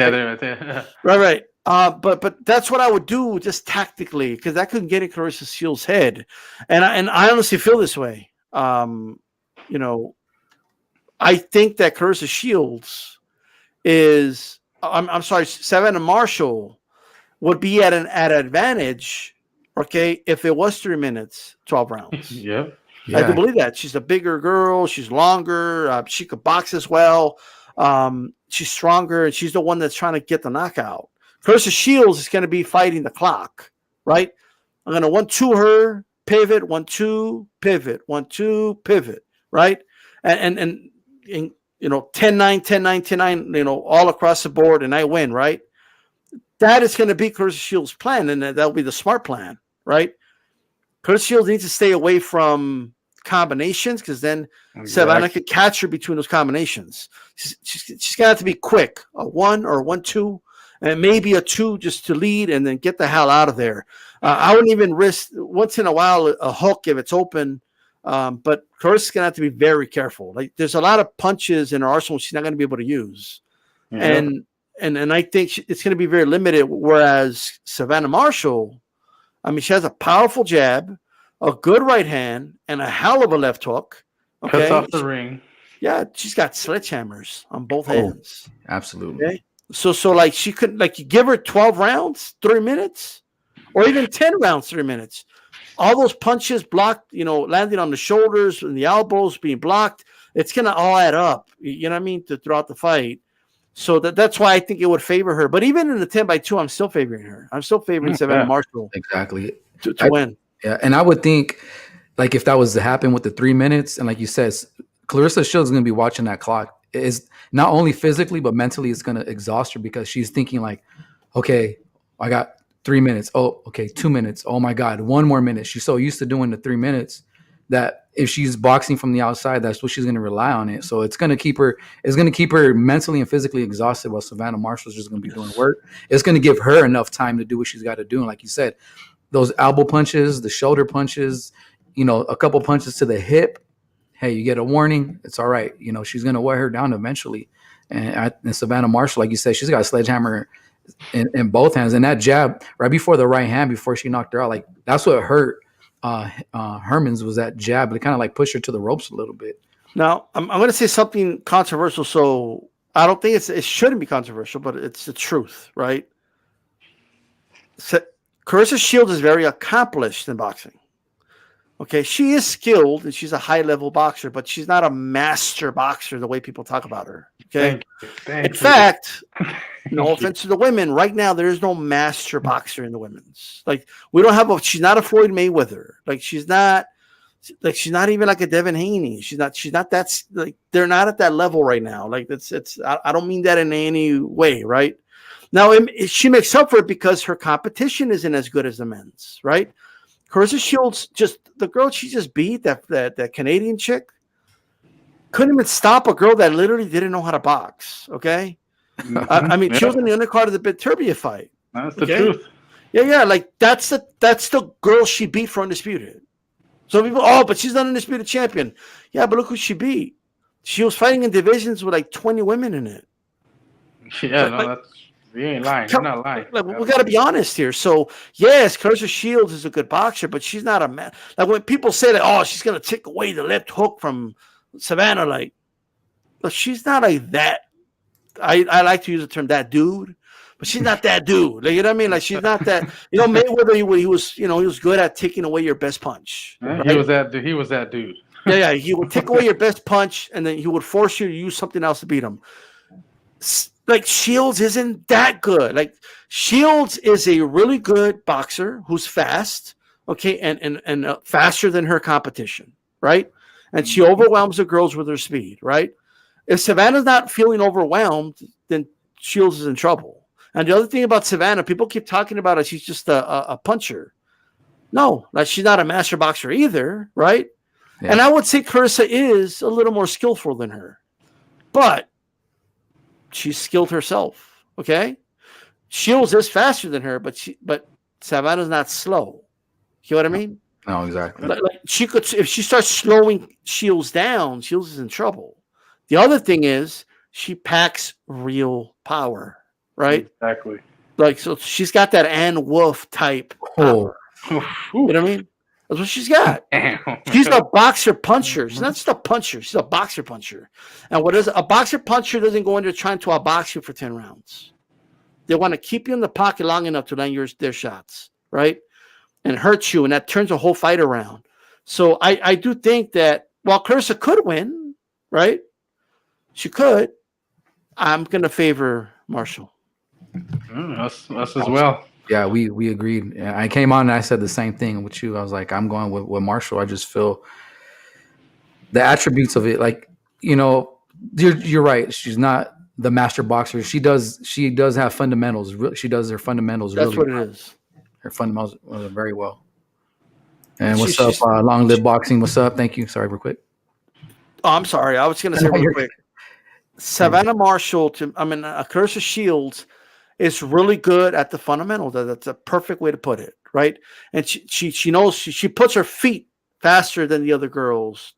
Yeah, right. But that's what I would do just tactically, because that couldn't get in Clarissa Shields' head, and I honestly feel this way. I think that Clarissa Shields is. I'm sorry, Savanah Marshall would be at an advantage, okay, if it was 3 minutes, 12 rounds. Yeah. I can believe that. She's a bigger girl. She's longer. She could box as well. She's stronger, and she's the one that's trying to get the knockout. Clarissa Shields is going to be fighting the clock, right? I'm going to 1-2 her, pivot, 1-2, pivot, 1-2, pivot, right? And 10-9, 10-9, 10-9, all across the board, and I win, right? That is going to be Clarissa Shields' plan, and that'll be the smart plan, right? Clarissa Shields needs to stay away from combinations, because then Exactly. Savanah could catch her between those combinations. She's got to have to be quick, a 1 or a 1-2, and maybe a 2 just to lead and then get the hell out of there. I wouldn't even risk once in a while a hook if it's open. But Clarissa's going to have to be very careful. Like, there's a lot of punches in her arsenal she's not going to be able to use. Yeah. And I think it's going to be very limited, whereas Savanah Marshall, I mean, she has a powerful jab, a good right hand, and a hell of a left hook. Okay? Cuts off the ring. Yeah, she's got sledgehammers on both hands. Absolutely. Okay? So like, she could, like, you give her 12 rounds, 3 minutes, or even 10 rounds, 3 minutes. All those punches blocked, landing on the shoulders and the elbows being blocked, it's going to all add up, you know what I mean, throughout the fight. So that's why I think it would favor her. But even in the 10-by-2, I'm still favoring her. I'm still favoring Savanah Marshall exactly to win. Yeah, and I would think, like, if that was to happen with the 3 minutes, and like you said, Clarissa Shields is going to be watching that clock. Is not only physically but mentally, it's going to exhaust her because she's thinking like, okay, I got 3 minutes. Oh, okay, 2 minutes. Oh my God, 1 more minute. She's so used to doing the 3 minutes that if she's boxing from the outside, that's what she's going to rely on it. So it's going to keep her. It's going to keep her mentally and physically exhausted while Savanah Marshall's just going to be doing work. It's going to give her enough time to do what she's got to do. And like you said, those elbow punches, the shoulder punches, a couple punches to the hip. Hey, you get a warning. It's all right. She's going to wear her down eventually. And Savanah Marshall, like you said, she's got a sledgehammer in both hands. And that jab right before the right hand, before she knocked her out, like that's what hurt Herman's, was that jab. It kind of like pushed her to the ropes a little bit. Now, I'm going to say something controversial. So I don't think it shouldn't be controversial, but it's the truth, right? Clarissa Shields is very accomplished in boxing. Okay, she is skilled and she's a high-level boxer, but she's not a master boxer the way people talk about her. Okay, in fact, no offense to the women, right now there is no master boxer in the women's. Like, we don't have she's not a Floyd Mayweather. Like, she's not even like a Devin Haney. She's not that, like, they're not at that level right now. Like, I don't mean that in any way, right? Now, she makes up for it because her competition isn't as good as the men's, right? Clarissa Shields, just the girl she just beat, that Canadian chick, couldn't even stop a girl that literally didn't know how to box. Okay, I mean, she was in the undercard of the Biturbia fight. That's the truth. Yeah, like that's the girl she beat for Undisputed. So people, but she's not an Undisputed champion. Yeah, but look who she beat. She was fighting in divisions with like 20 women in it. Yeah, you ain't lying. You're not lying. Like, we got to be honest here. So, yes, Clarissa Shields is a good boxer, but she's not a man. Like, when people say that, she's going to take away the left hook from Savanah, like, but she's not like that. I like to use the term that dude, but she's not that dude. Like, you know what I mean? Like, she's not that. Mayweather, he was good at taking away your best punch. Right? He was that dude. Yeah. He would take away your best punch, and then he would force you to use something else to beat him. Like, Shields isn't that good. Like, Shields is a really good boxer who's fast, okay, and faster than her competition, right? And she overwhelms the girls with her speed, right? If Savanah's not feeling overwhelmed, then Shields is in trouble. And the other thing about Savanah, people keep talking about it, she's just a puncher. No, like, she's not a master boxer either, right? Yeah. And I would say Clarissa is a little more skillful than her. But she's skilled herself, okay? Shields is faster than her, but Savanah's not slow. You know what I mean? No, exactly. Like, she could, if she starts slowing Shields down, Shields is in trouble. The other thing is she packs real power, right? Exactly. Like, so she's got that Ann Wolf type power. You know what I mean? That's what she's got. She's a boxer puncher. She's not just a puncher. She's a boxer puncher. And what is a boxer puncher doesn't go in there trying to outbox you for 10 rounds. They want to keep you in the pocket long enough to land their shots, right? And hurt you, and that turns the whole fight around. So I do think that while Clarissa could win, right? She could. I'm going to favor Marshall. Us as well. Yeah, we agreed. I came on and I said the same thing with you. I was like, I'm going with Marshall. I just feel the attributes of it. Like, you're right. She's not the master boxer. She does have fundamentals. She does her fundamentals. That's really what well. It is. Her fundamentals very well. And what's up, Long Live Boxing? What's up? Thank you. Sorry, real quick. Oh, I'm sorry. I was going to say real quick. Savanah Marshall, Clarissa Shields is really good at the fundamental. That's a perfect way to put it, right? And she knows she puts her feet faster than the other girls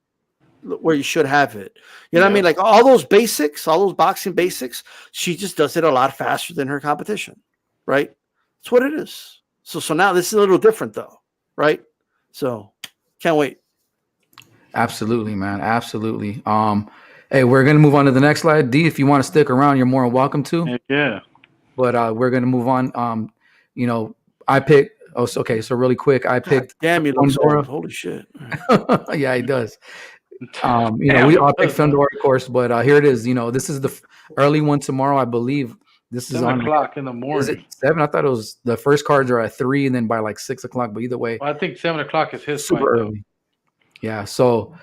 where you should have it. You know what I mean? Like all those basics, all those boxing basics, she just does it a lot faster than her competition, right? That's what it is. So now this is a little different though, right? So can't wait. Absolutely, man. Absolutely. Hey, we're gonna move on to the next slide. D, if you want to stick around, you're more than welcome to. Yeah. But we're gonna move on. I picked. Oh, okay. So really quick, I picked. God damn, he looks old. Holy shit. Yeah, he does. We all picked Fundora, of course, but here it is. This is the early one tomorrow, I believe. This is 7 o'clock in the morning. Is it 7? I thought it was the first cards are at 3, and then by like 6 o'clock. But either way, well, I think 7 o'clock is his super fight, early. Yeah. So,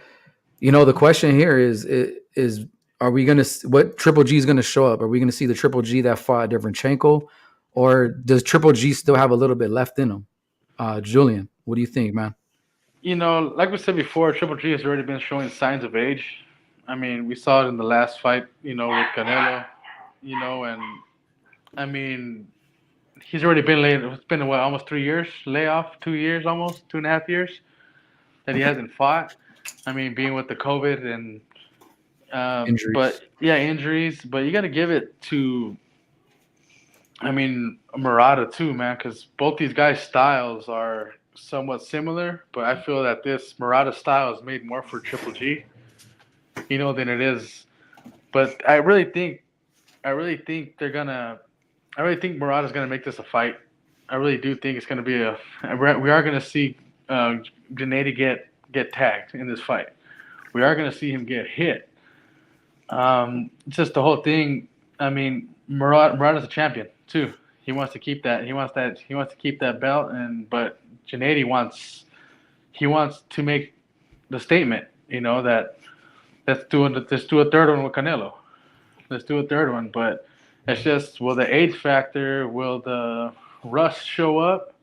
the question here is are we gonna what Triple G is gonna show up? Are we gonna see the Triple G that fought Derevchenko, or does Triple G still have a little bit left in him? Julian, what do you think, man? Like we said before, Triple G has already been showing signs of age. I mean, we saw it in the last fight, with Canelo, and I mean, he's already been laid. It's been almost 3 years layoff, 2 years, almost 2.5 years that he hasn't fought. I mean, being with the COVID and Injuries. But yeah, injuries. But you got to give it to, Murata too, man, because both these guys' styles are somewhat similar. But I feel that this Murata style is made more for Triple G, than it is. But I really think Murata's gonna make this a fight. I really do think it's gonna be we are gonna see Gennady get tagged in this fight. We are gonna see him get hit. Just the whole thing. I mean, Murata's a champion too. He wants to keep that. He wants to keep that belt. But Gennady wants to make the statement. That let's do a third one with Canelo. Let's do a third one. But it's just, will the age factor? Will the rust show up?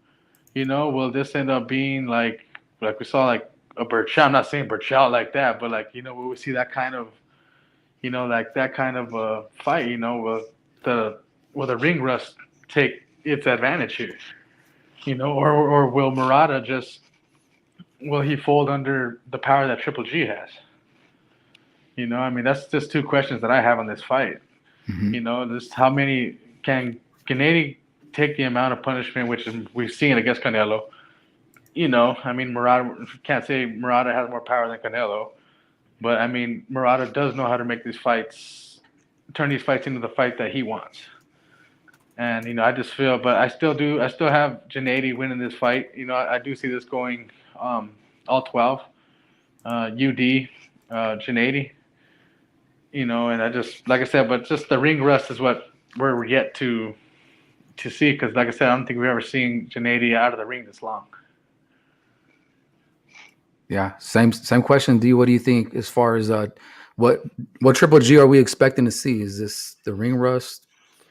Will this end up being like we saw like a Burchell? I'm not saying Burchell like that, but will we see that kind of fight, will the ring rust take its advantage here, or will Murata will he fold under the power that Triple G has? That's just two questions that I have on this fight. Mm-hmm. Just how many can Gennady take the amount of punishment which we've seen against Canelo? Murata, can't say Murata has more power than Canelo. But Murata does know how to make turn these fights into the fight that he wants. And I just feel, but I still have Gennady winning this fight. I do see this going all 12, UD, Gennady. And I just, like I said, but just the ring rust is what we're yet to see. Because like I said, I don't think we've ever seen Gennady out of the ring this long. Yeah, same question, D. What do you think as far as what Triple G are we expecting to see? Is this the ring rust?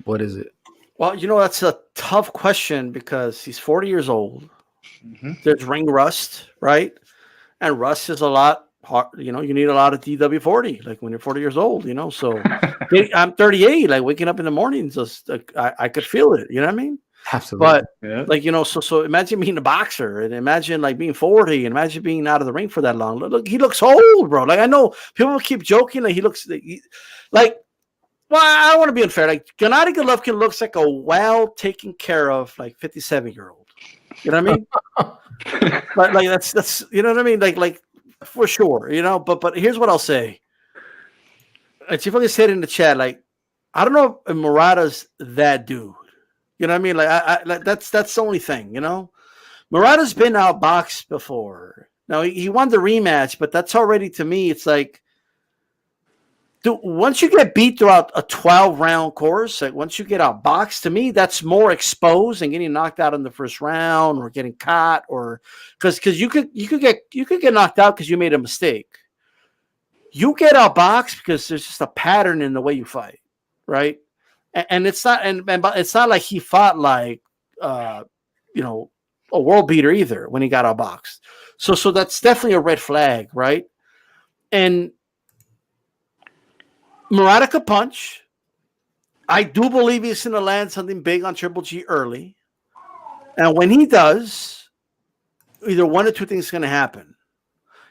What is it? Well, that's a tough question because he's 40 years old. Mm-hmm. There's ring rust, right? And rust is a lot hard. You need a lot of DW40, like when you're 40 years old. So I'm 38, like waking up in the morning, just I could feel it. You know what I mean? Absolutely. But so imagine being a boxer and imagine like being 40 and imagine being out of the ring for that long. Look, he looks old, bro. Like I know people keep joking like he looks like, well, I don't want to be unfair. Like Gennady Golovkin looks like a well taken care of like 57-year-old. You know what I mean? like that's you know what I mean? Like for sure, but here's what I'll say. And see if I can say it in the chat, like I don't know if Murata's that dude. You know what I mean? Like that's the only thing, Murata's been outboxed before. Now he won the rematch, but that's already, to me, it's like, dude, once you get beat throughout a 12-round course, like once you get outboxed, to me, that's more exposed than getting knocked out in the first round or getting caught, or because you could get knocked out because you made a mistake. You get outboxed because there's just a pattern in the way you fight, right? And it's not, and it's not like he fought like, a world beater either when he got outboxed. So that's definitely a red flag, right? And Murata could punch. I do believe he's going to land something big on Triple G early. And when he does, either one or two things are going to happen.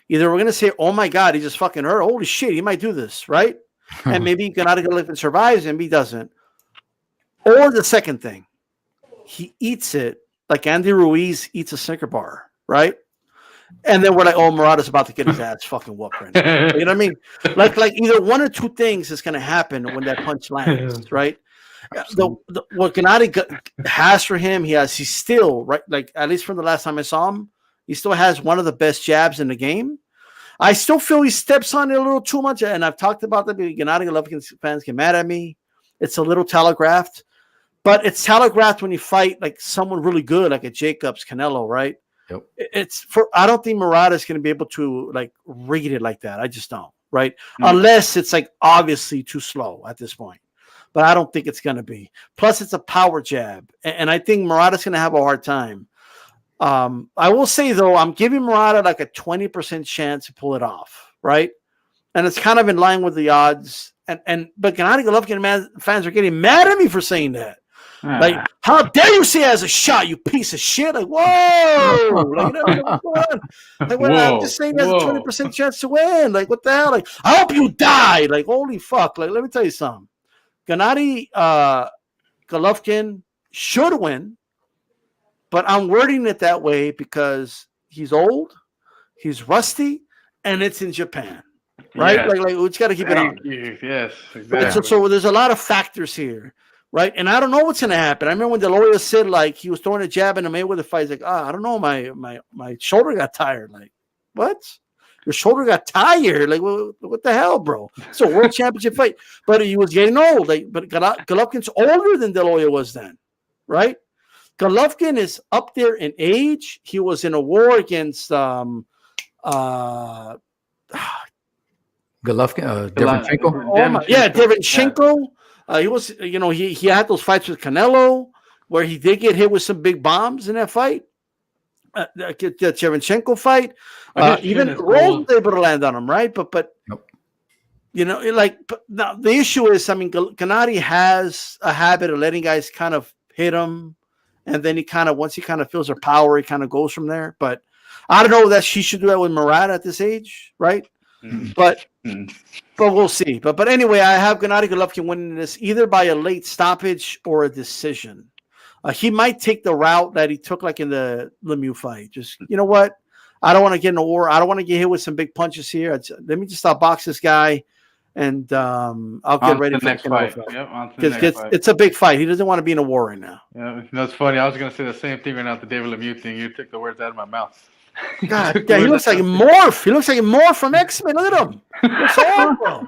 Either we're going to say, oh my God, he just fucking hurt. Holy shit, he might do this, right? And maybe Gennady Golovkin survives and he doesn't. Or the second thing, he eats it like Andy Ruiz eats a Snicker bar, right? And then we're like, oh, Murata's about to get his ass fucking whooped right now. You know what I mean? Like either one or two things is going to happen when that punch lands, right? What Gennady has for him, he's still, right, like at least from the last time I saw him, he still has one of the best jabs in the game. I still feel he steps on it a little too much, and I've talked about that. Gennady Golovkin fans get mad at me. It's a little telegraphed, but it's telegraphed when you fight like someone really good, like a Jacobs, Canelo, right? Yep. I don't think Murata is going to be able to like read it like that. I just don't, right? Unless it's like obviously too slow at this point. But I don't think it's going to be. Plus, it's a power jab, and I think Murata's going to have a hard time. I will say though, I'm giving Murata like a 20% chance to pull it off, right? And it's kind of in line with the odds. But Gennady Golovkin fans are getting mad at me for saying that. Like, how dare you say it as a shot, you piece of shit? Like, whoa! Like, what's going on? Like, I'm just saying there's a 20% chance to win. Like, what the hell? Like, I hope you die. Like, holy fuck! Like, let me tell you something. Gennady Golovkin should win, but I'm wording it that way because he's old, he's rusty, and it's in Japan, right? Yes. Like we just got to keep it on. Yes, exactly. So there's a lot of factors here, right? And I don't know what's going to happen. I remember when the lawyer said like he was throwing a jab in the Mayweather fight. He's like, I don't know, my shoulder got tired. Like, what? Your shoulder got tired. Like, what the hell, bro? It's a world championship fight. But he was getting old. Like, but Golovkin's older than De La Hoya was then, right? Golovkin is up there in age. He was in a war against Golovkin, Derevyanchenko. Derevyanchenko. He was, he had those fights with Canelo where he did get hit with some big bombs in that fight. The Derevyanchenko fight, even Rose was able to land on him, right? But nope. Now the issue is, I mean, Gennady has a habit of letting guys kind of hit him, and then once he kind of feels their power, he kind of goes from there. But I don't know that she should do that with Murata at this age, right? Mm-hmm. But we'll see. But anyway, I have Gennady Golovkin winning this either by a late stoppage or a decision. He might take the route that he took like in the Lemieux fight. Just, you know what? I don't want to get in a war. I don't want to get hit with some big punches here. Let me just outbox this guy, and I'll get ready for the next fight. It's a big fight. He doesn't want to be in a war right now. Yeah, that's funny. I was going to say the same thing right now, the David Lemieux thing. You took the words out of my mouth. God, yeah, he looks like Morph. He looks like Morph from X-Men. Look at him. It's horrible.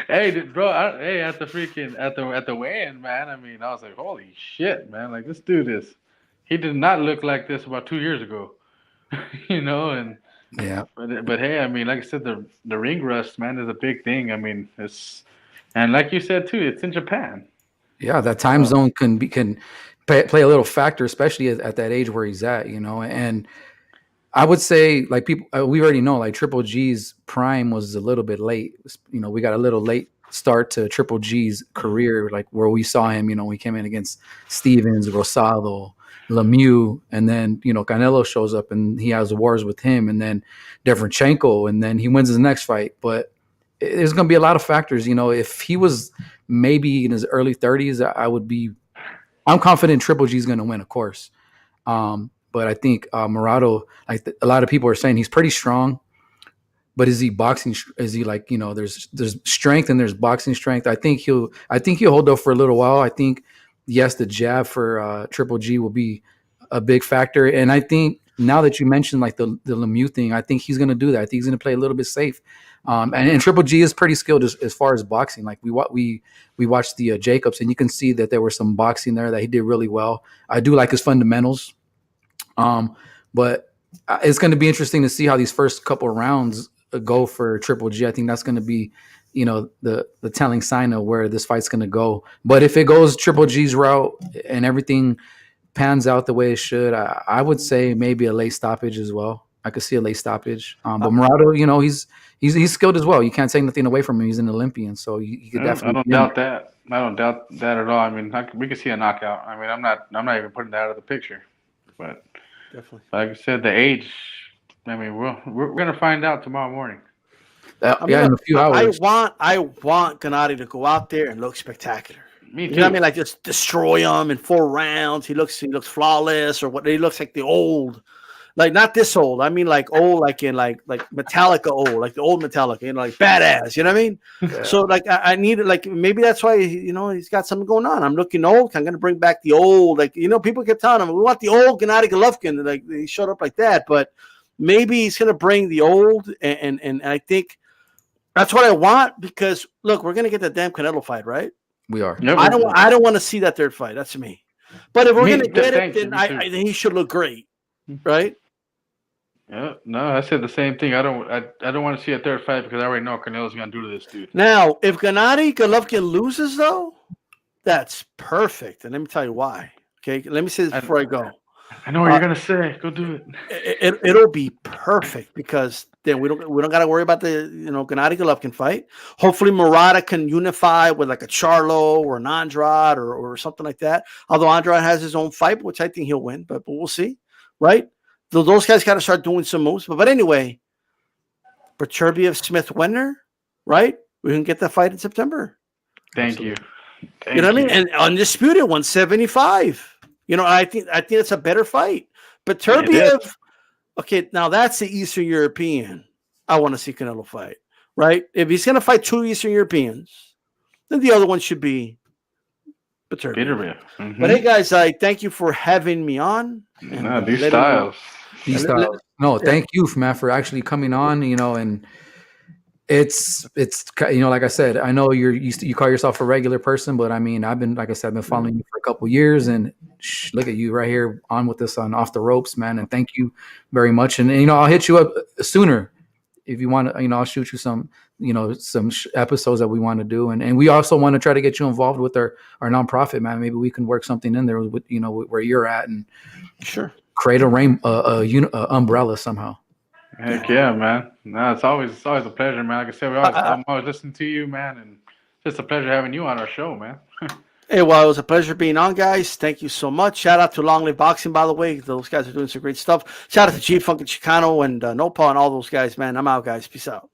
Hey, bro! At the weigh-in, man. I mean, I was like, holy shit, man! Like this dude he did not look like this about 2 years ago, And yeah, but hey, I mean, like I said, the ring rust, man, is a big thing. I mean, and like you said too, it's in Japan. Yeah, that time zone can play a little factor, especially at that age where he's at, and. I would say, like people, we already know, like Triple G's prime was a little bit late. We got a little late start to Triple G's career, like where we saw him. We came in against Stevens, Rosado, Lemieux, and then Canelo shows up and he has wars with him, and then Derevyanchenko, and then he wins his next fight. But there's going to be a lot of factors. If he was maybe in his early 30s, I'm confident Triple G's going to win, of course. But I think Murata, like a lot of people are saying, he's pretty strong. But is he boxing? Is he like there's strength and there's boxing strength? I think he'll hold up for a little while. I think yes, the jab for Triple G will be a big factor. And I think now that you mentioned like the Lemieux thing, I think he's going to do that. I think he's going to play a little bit safe. And Triple G is pretty skilled as far as boxing. Like we watched the Jacobs, and you can see that there was some boxing there that he did really well. I do like his fundamentals. But it's going to be interesting to see how these first couple of rounds go for Triple G. I think that's going to be, the telling sign of where this fight's going to go. But if it goes Triple G's route and everything pans out the way it should, I would say maybe a late stoppage as well. I could see a late stoppage. But Murata, he's skilled as well. You can't take nothing away from him. He's an Olympian, so he could I definitely don't be in doubt that. I don't doubt that at all. I mean, we could see a knockout. I mean, I'm not even putting that out of the picture. But Definitely. like I said, the age. I mean, we're gonna find out tomorrow morning. there. I mean, Yeah, in look, a few hours. I want Gennady to go out there and look spectacular. Me You too. know what I mean? Like just destroy him in 4 rounds. He looks flawless, or what? He looks like the old, like not this old. I mean, like old, like in like Metallica old, like the old Metallica. Like badass. You know what I mean? Yeah. So like I need it. Like maybe that's why he's got something going on. I'm looking old. I'm gonna bring back the old. Like people kept telling him we want the old Gennady Golovkin. Like he showed up like that, but maybe he's gonna bring the old, and I think that's what I want because look, we're gonna get the damn Canelo fight, right? We are. Yep. I don't want to see that third fight. That's me. But if we're gonna get it, then I think he should look great, right? Yeah, no, I said the same thing. I don't want to see a third fight because I already know what Canelo's gonna do to this dude. Now, if Gennady Golovkin loses, though, that's perfect. And let me tell you why. Okay, let me say this before I go. I know what you're gonna say. Go do it. It'll be perfect because then we don't got to worry about the Gennady Golovkin fight. Hopefully, Murata can unify with like a Charlo or an Andrade or something like that. Although Andrade has his own fight, which I think he'll win, but we'll see, right? Those guys got to start doing some moves. But anyway, Beterbiev Smith winner, right? We can get that fight in September. Thank you. You know what I mean? And undisputed 175. I think it's a better fight. But Beterbiev, okay, now that's the Eastern European. I want to see Canelo fight, right? If he's going to fight 2 Eastern Europeans, then the other one should be Beterbiev. Mm-hmm. But hey, guys, I thank you for having me on. These styles. No, thank you, man, for actually coming on. And it's like I said, I know you call yourself a regular person, but I mean, I've been following you for a couple years, and look at you right here on with this on Off the Ropes, man. And thank you very much. And I'll hit you up sooner if you want to. I'll shoot you some episodes that we want to do, and we also want to try to get you involved with our nonprofit, man. Maybe we can work something in there with where you're at, and sure, create a umbrella somehow. Heck yeah, man. No, it's always a pleasure, man. Like I said, I'm always listening to you, man, and it's just a pleasure having you on our show, man. Hey, well, it was a pleasure being on, guys. Thank you so much. Shout out to Long Live Boxing, by the way. Those guys are doing some great stuff. Shout out to G Funk and Chicano and Nopa and all those guys, man. I'm out, guys. Peace out.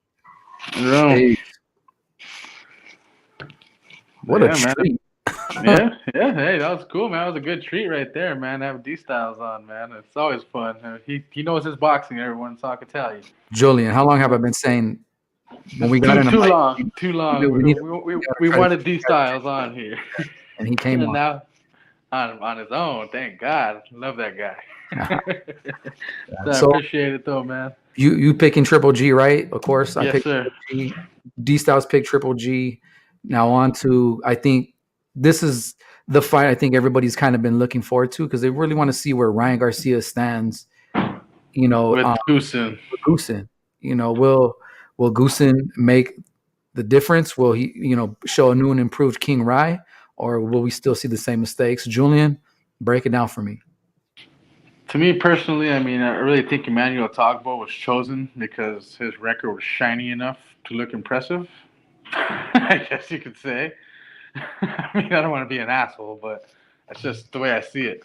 Hey. What a treat. Yeah. Hey, that was cool, man. That was a good treat right there, man. Having these styles on, man. It's always fun. He knows his boxing, everyone, so I can tell you. Julian, how long have I been saying when we got in too long. We wanted these styles on here. And he came on. Now on his own. Thank God. Love that guy. So I appreciate it though, man. You picking Triple G, right? Of course. I picked sir. G. D Styles picked Triple G. Now on to, I think this is the fight I think everybody's kind of been looking forward to because they really want to see where Ryan Garcia stands. With Goosen. Will Goosen make the difference? Will he, show a new and improved King Rai, or will we still see the same mistakes? Julian, break it down for me. To me personally, I mean, I really think Emmanuel Tagbo was chosen because his record was shiny enough to look impressive. I guess you could say. I mean, I don't want to be an asshole, but that's just the way I see it.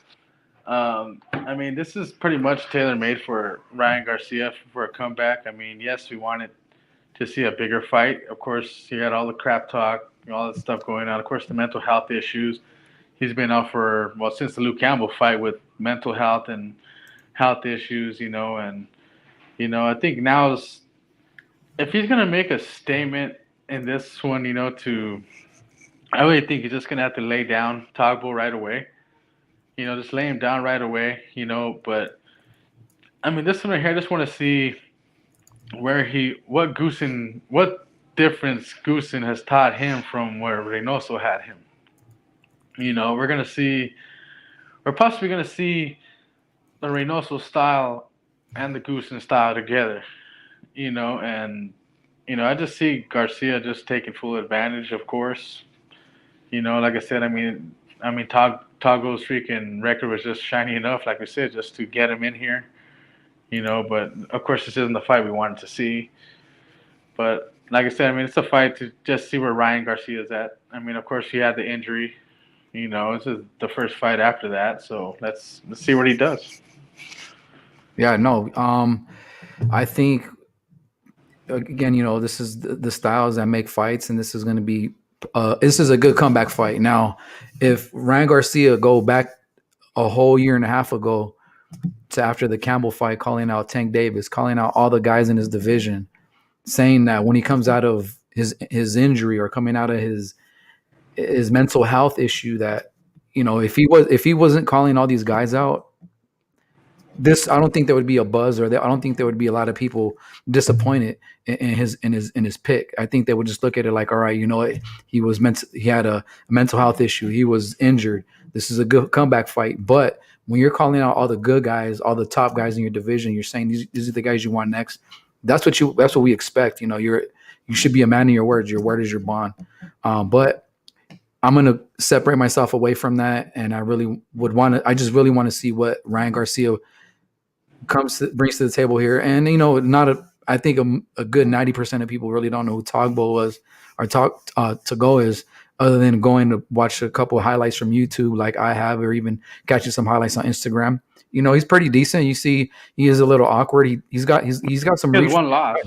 I mean, this is pretty much tailor-made for Ryan Garcia for a comeback. I mean, yes, we wanted to see a bigger fight. Of course, he had all the crap talk, all that stuff going on. Of course, the mental health issues. He's been out since the Luke Campbell fight with mental health and health issues, and, I think if he's going to make a statement in this one, I really think he's just going to have to lay down Tagbo right away. Just lay him down right away, but I mean, this one right here, I just want to see what difference Goosen has taught him from where Reynoso had him. We're possibly going to see the Reynoso style and the Goosen style together, and, I just see Garcia just taking full advantage, of course. Like I said, I mean, Tagbo Tagbo's freaking record was just shiny enough, like we said, just to get him in here. But of course, this isn't the fight we wanted to see. But like I said, I mean, it's a fight to just see where Ryan Garcia's at. I mean, of course, he had the injury. This is the first fight after that, so let's see what he does. Yeah, no. I think again, this is the styles that make fights, and this is going to be this is a good comeback fight. Now, if Ryan Garcia go back a whole year and a half ago to after the Campbell fight, calling out Tank Davis, calling out all the guys in his division, saying that when he comes out of his injury or coming out of his mental health issue, that if he wasn't calling all these guys out, I don't think there would be a buzz, or I don't think there would be a lot of people disappointed in his pick. I think they would just look at it like, all right, he had a mental health issue, he was injured. This is a good comeback fight. But when you're calling out all the good guys, all the top guys in your division, you're saying these are the guys you want next. That's what we expect. You should be a man of your words. Your word is your bond. But I'm going to separate myself away from that, and I just really want to see what Ryan Garcia brings to the table here. And I think a good 90% of people really don't know who Tagbo was or Tagbo is, other than going to watch a couple of highlights from YouTube like I have, or even catching some highlights on Instagram. He's pretty decent. You see, he is a little awkward. He's got some. He has one loss.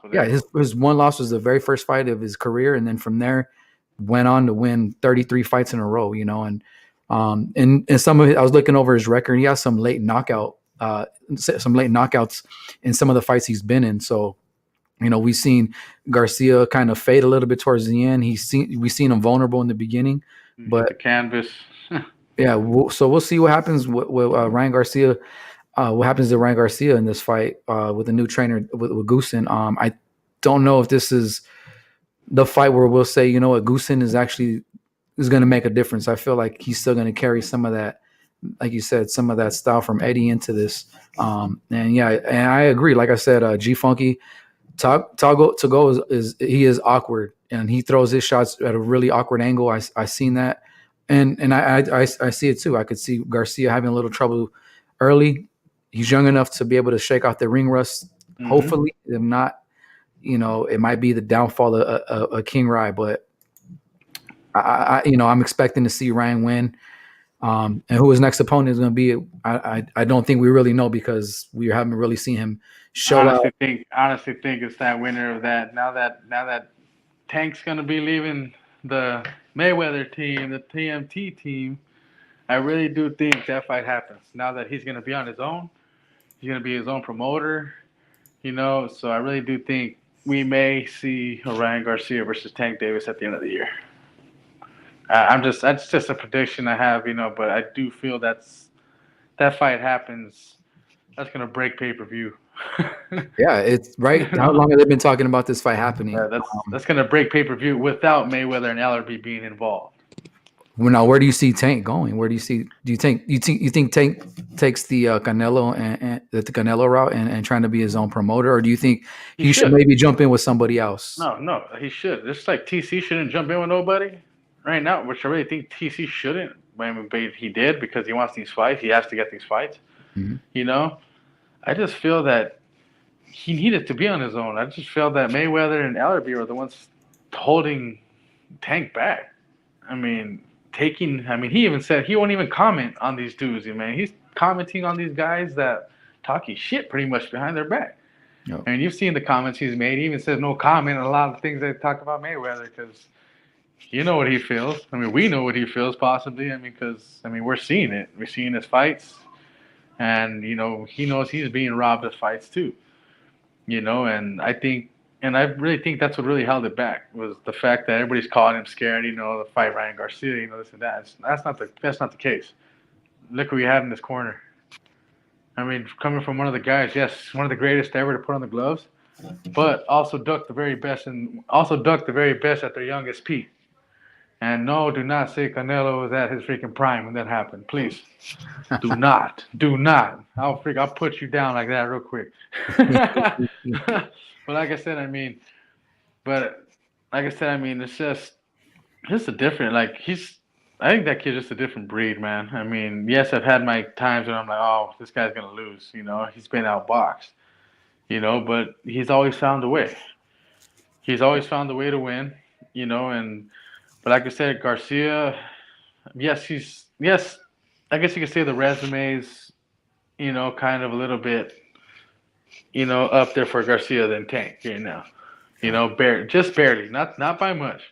But yeah, his one loss was the very first fight of his career, and then from there went on to win 33 fights in a row. And some of it, I was looking over his record. He has some late knockouts in some of the fights he's been in. So, we've seen Garcia kind of fade a little bit towards the end. We've seen him vulnerable in the beginning, but the canvas. Yeah, so we'll see what happens with Ryan Garcia. What happens to Ryan Garcia in this fight with the new trainer with Goosen? I don't know if this is the fight where we'll say, Goosen is going to make a difference. I feel like he's still going to carry some of that, like you said, some of that style from Eddie into this. And I agree. Like I said, G Funky Tagbo is awkward, and he throws his shots at a really awkward angle. I seen that. And I see it too. I could see Garcia having a little trouble early. He's young enough to be able to shake off the ring rust. Mm-hmm. Hopefully, if not, it might be the downfall of King Rai. But I'm expecting to see Ryan win. And who his next opponent is going to be, I don't think we really know, because we haven't really seen him show out. Honestly think it's that winner of that. Now that Tank's going to be leaving the Mayweather team, the TMT team, I really do think that fight happens. Now that he's going to be on his own, he's going to be his own promoter, so I really do think we may see Ryan Garcia versus Tank Davis at the end of the year. That's just a prediction I have, but I do feel that fight happens. That's going to break pay-per-view. Yeah, it's right. How long have they been talking about this fight happening? Yeah, that's going to break pay-per-view without Mayweather and Ellerby being involved. Well, now, where do you see Tank going? Where do you see? Do you think Tank takes the Canelo and the Canelo route and trying to be his own promoter, or do you think he should maybe jump in with somebody else? No, he should. Just like TC shouldn't jump in with nobody right now, which I really think TC shouldn't. But he did, because he wants these fights. He has to get these fights. Mm-hmm. I just feel that he needed to be on his own. I just feel that Mayweather and Ellerby are the ones holding Tank back. He even said he won't even comment on these dudes. He's commenting on these guys that talking shit pretty much behind their back. Yep. You've seen the comments he's made. He even says no comment on a lot of things they talk about Mayweather, because you know what he feels. We know what he feels, possibly. Because we're seeing it. We're seeing his fights. And, he knows he's being robbed of fights too. And I really think that's what really held it back, was the fact that everybody's calling him scared, to fight Ryan Garcia, this and that. That's not the case. Look who we have in this corner. Coming from one of the guys, yes, one of the greatest ever to put on the gloves, but also ducked the very best at their youngest peak. And no, do not say Canelo was at his freaking prime when that happened. Please. Do not. I'll put you down like that real quick. But like I said, it's just a different, I think that kid's just a different breed, man. I mean, yes, I've had my times when I'm like, oh, this guy's gonna lose. He's been outboxed. But he's always found a way. He's always found a way to win. And but like I said, Garcia, yes, yes. I guess you could say the resumes, kind of a little bit, up there for Garcia than Tank here now. Just barely, not by much.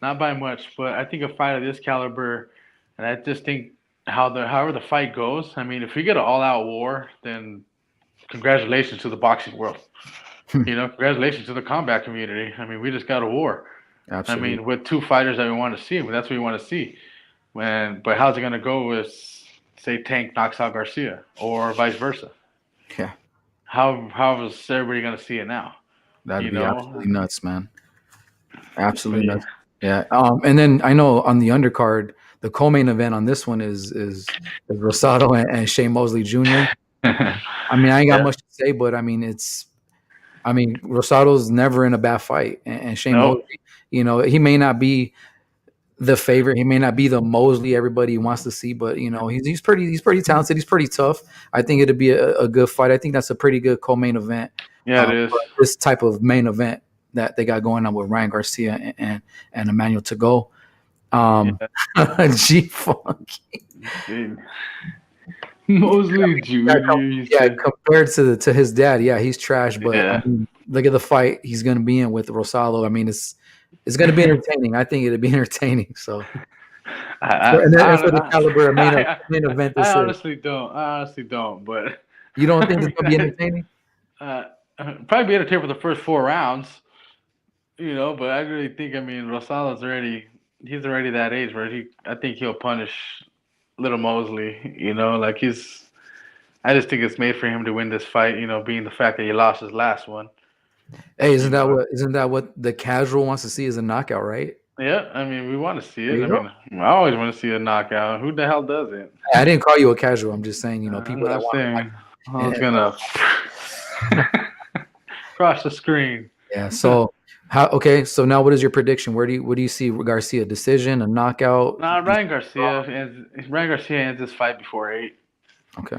Not by much, but I think a fight of this caliber, and I just think however the fight goes. I mean, if we get an all-out war, then congratulations to the boxing world. Congratulations to the combat community. I mean, we just got a war. I Absolutely. mean, with two fighters that we want to see, but that's what we want to see. But how's it going to go if, say, Tank knocks out Garcia or vice versa? Yeah, How is everybody going to see it now? that'd You be know, absolutely nuts, man. but Absolutely yeah, nuts. Yeah. And then I know on the undercard, the co-main event on this one is Rosado and Shea Mosley Jr. I mean, I ain't got yeah, much to say, but I mean, Rosado's never in a bad fight, and Shane no, Mosley, he may not be the favorite, he may not be the Mosley everybody wants to see, but he's pretty talented, he's pretty tough. I think it'd be a good fight. I think that's a pretty good co-main event yeah, it for is. this type of main event that they got going on with Ryan Garcia and Emmanuel to go. Um, Yeah, G Funk. dude. Mosley Yeah, Jr. You yeah, said, compared to his dad, yeah, he's trash. But I yeah. mean, look at the fight he's going to be in with Rosalo. I mean, it's going to be entertaining. I think it'll be entertaining. So, I, and for the caliber of I, main event I this is, honestly don't. I honestly don't. But you don't I think it's mean, going to be entertaining? uh, probably be entertained for the first 4 rounds. But I really think, I mean, Rosalo's already. He's already that age where I think he'll punish little Mosley. Like he's. I just think it's made for him to win this fight. Being the fact that he lost his last one. Hey, You know. isn't that what the casual wants to see is a knockout, right? Yeah, I mean, we want to see There it. you I go. mean, I always want to see a knockout. Who the hell doesn't? I didn't call you a casual. I'm just saying, I'm people that not want saying I was to. gonna cross the screen. Yeah. So how? Okay. So now, what is your prediction? What do you see Garcia decision, a knockout? Nah, Ryan Garcia ends this fight before 8. Okay.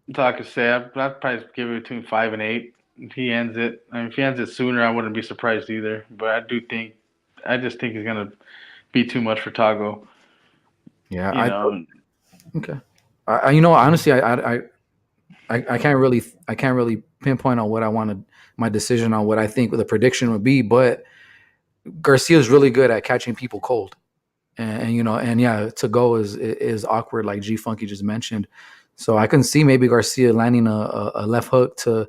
That's all I could say. I'd probably give it between 5 and 8. If he ends it, I mean, if he ends it sooner, I wouldn't be surprised either. But I just think he's gonna be too much for Tagbo. Yeah. You know, Okay. Honestly, I can't really pinpoint on what I wanted my decision on what I think the prediction would be, but Garcia's really good at catching people cold, and yeah, to go is awkward like G Funky just mentioned. So I can see maybe Garcia landing a left hook to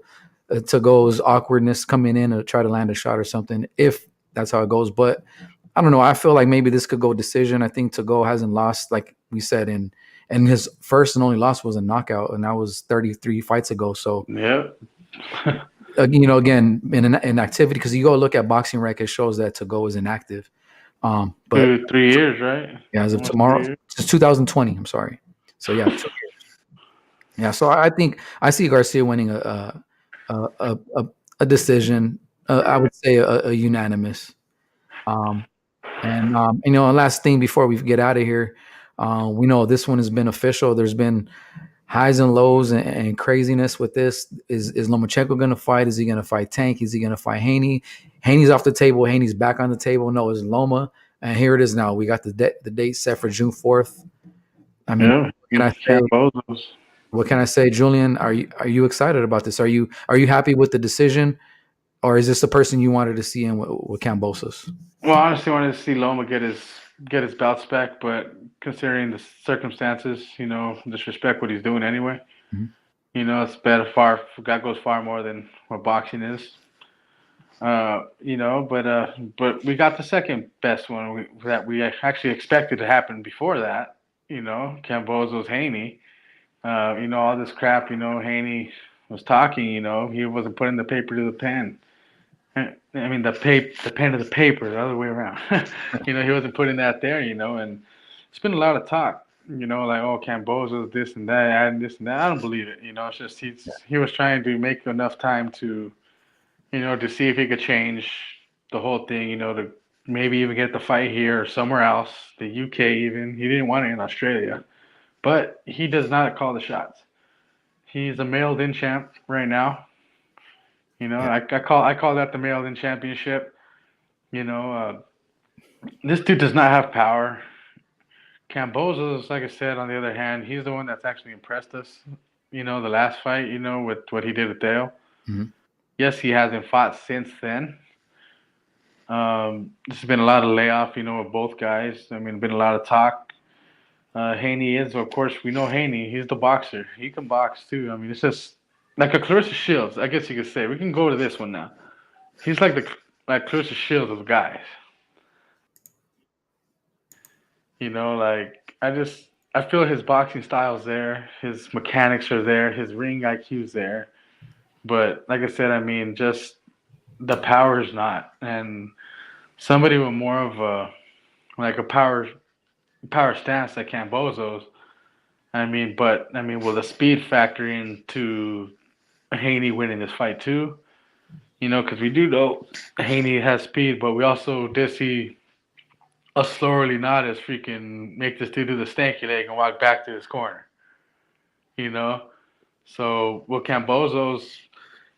go's awkwardness coming in to try to land a shot or something if that's how it goes. But I don't know. I feel like maybe this could go decision. I think to go hasn't lost like we said and his first and only loss was a knockout, and that was 33 fights ago. So yeah. again, in activity, because you go look at boxing records, shows that to go is inactive. But 3 years, right? yeah, as of Almost 3 tomorrow, years. it's 2020. I'm sorry. So yeah, yeah. So I think I see Garcia winning a a, a, a decision. I would say a unanimous. Um, and last thing before we get out of here, we know this one has been official. There's been highs and lows and craziness with this. Is Lomachenko going to fight? Is he going to fight Tank? Is he going to fight Haney? Haney's off the table. Haney's back on the table. No, it's Loma. And here it is now. We got the date set for June 4th. I mean, Yeah. can I say? Cambozos. What can I say, Julian? Are you excited about this? Are you happy with the decision, or is this the person you wanted to see in with Cambosos? Well, I honestly wanted to see Loma get his bounce back, but considering the circumstances, disrespect what he's doing anyway. Mhm. It's better far. God goes far more than what boxing is. But we got the second best one that we actually expected to happen before that. Cambozo's Haney. All this crap. Haney was talking. He wasn't putting the paper to the pen. I mean the pen to the paper, the other way around. He wasn't putting that there. And it's been a lot of talk. Like Cambozo's this and that, adding this and that. I don't believe it. It's just he was trying to make enough time to see if he could change the whole thing. To maybe even get the fight here or somewhere else, the UK even. He didn't want it in Australia, but he does not call the shots. He's a mailed-in champ right now. You know, Yeah. I call that the mailed-in championship. You know, this dude does not have power. Cambosos, like I said, on the other hand, he's the one that's actually impressed us. You know, the last fight, you know, with what he did with Dale. Mhm. Yes, he hasn't fought since then. There's been a lot of layoff, you know, with both guys. I mean, been a lot of talk. Haney is, of course, we know Haney. He's the boxer. He can box too. I mean, it's just like a Clarissa Shields, I guess you could say. We can go to this one now. He's like Clarissa Shields of guys. You know, like I feel his boxing style's there, his mechanics are there, his ring IQ's there. But like I said, I mean, just the power is not. And somebody with more of a power stance like Cambozo's. But will the speed factor into Haney winning this fight too? You know, because we do know Haney has speed, but we also did see a slowly not as freaking make this dude do the stanky leg and walk back to his corner. You know, so will Cambozo's,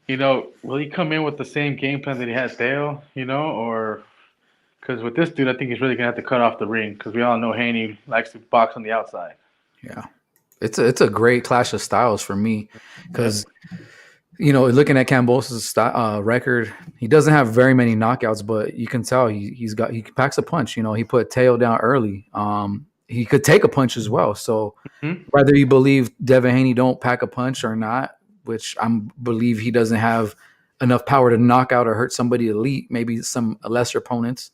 will he come in with the same game plan that he had Dale? You know, or because with this dude, I think he's really gonna have to cut off the ring because we all know Haney likes to box on the outside. Yeah. It's a great clash of styles for me Yep. because looking at Cambosa's record, he doesn't have very many knockouts, but you can tell he packs a punch. He put Teo down early. He could take a punch as well. So Hmm. whether you believe Devin Haney don't pack a punch or not, which I believe he doesn't have enough power to knock out or hurt somebody elite, maybe some lesser opponents.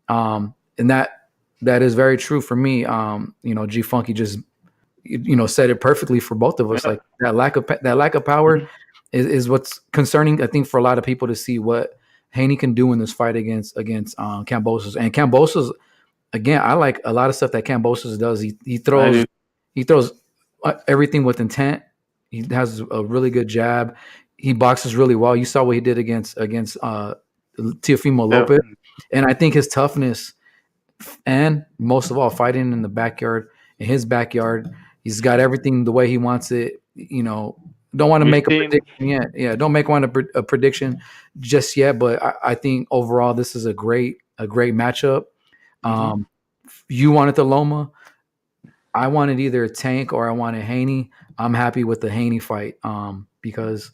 And that is very true for me. G Funky just said it perfectly for both of us. Yeah. Like that lack of power is what's concerning, I think, for a lot of people to see what Haney can do in this fight against Kambosos. And Kambosos, again, I like a lot of stuff that Kambosos does. He I throws do. he throws everything with intent. He has a really good jab. He boxes really well. You saw what he did against Teofimo Yeah. Lopez, and I think his toughness and most of all, fighting in the backyard, in his backyard, he's got everything the way he wants it. Don't want to We've make a seen. prediction yet. Yeah, don't make a prediction just yet. But I think overall, this is a great matchup. Hmm. Um, you wanted the Loma. I wanted either a Tank or I wanted Haney. I'm happy with the Haney fight because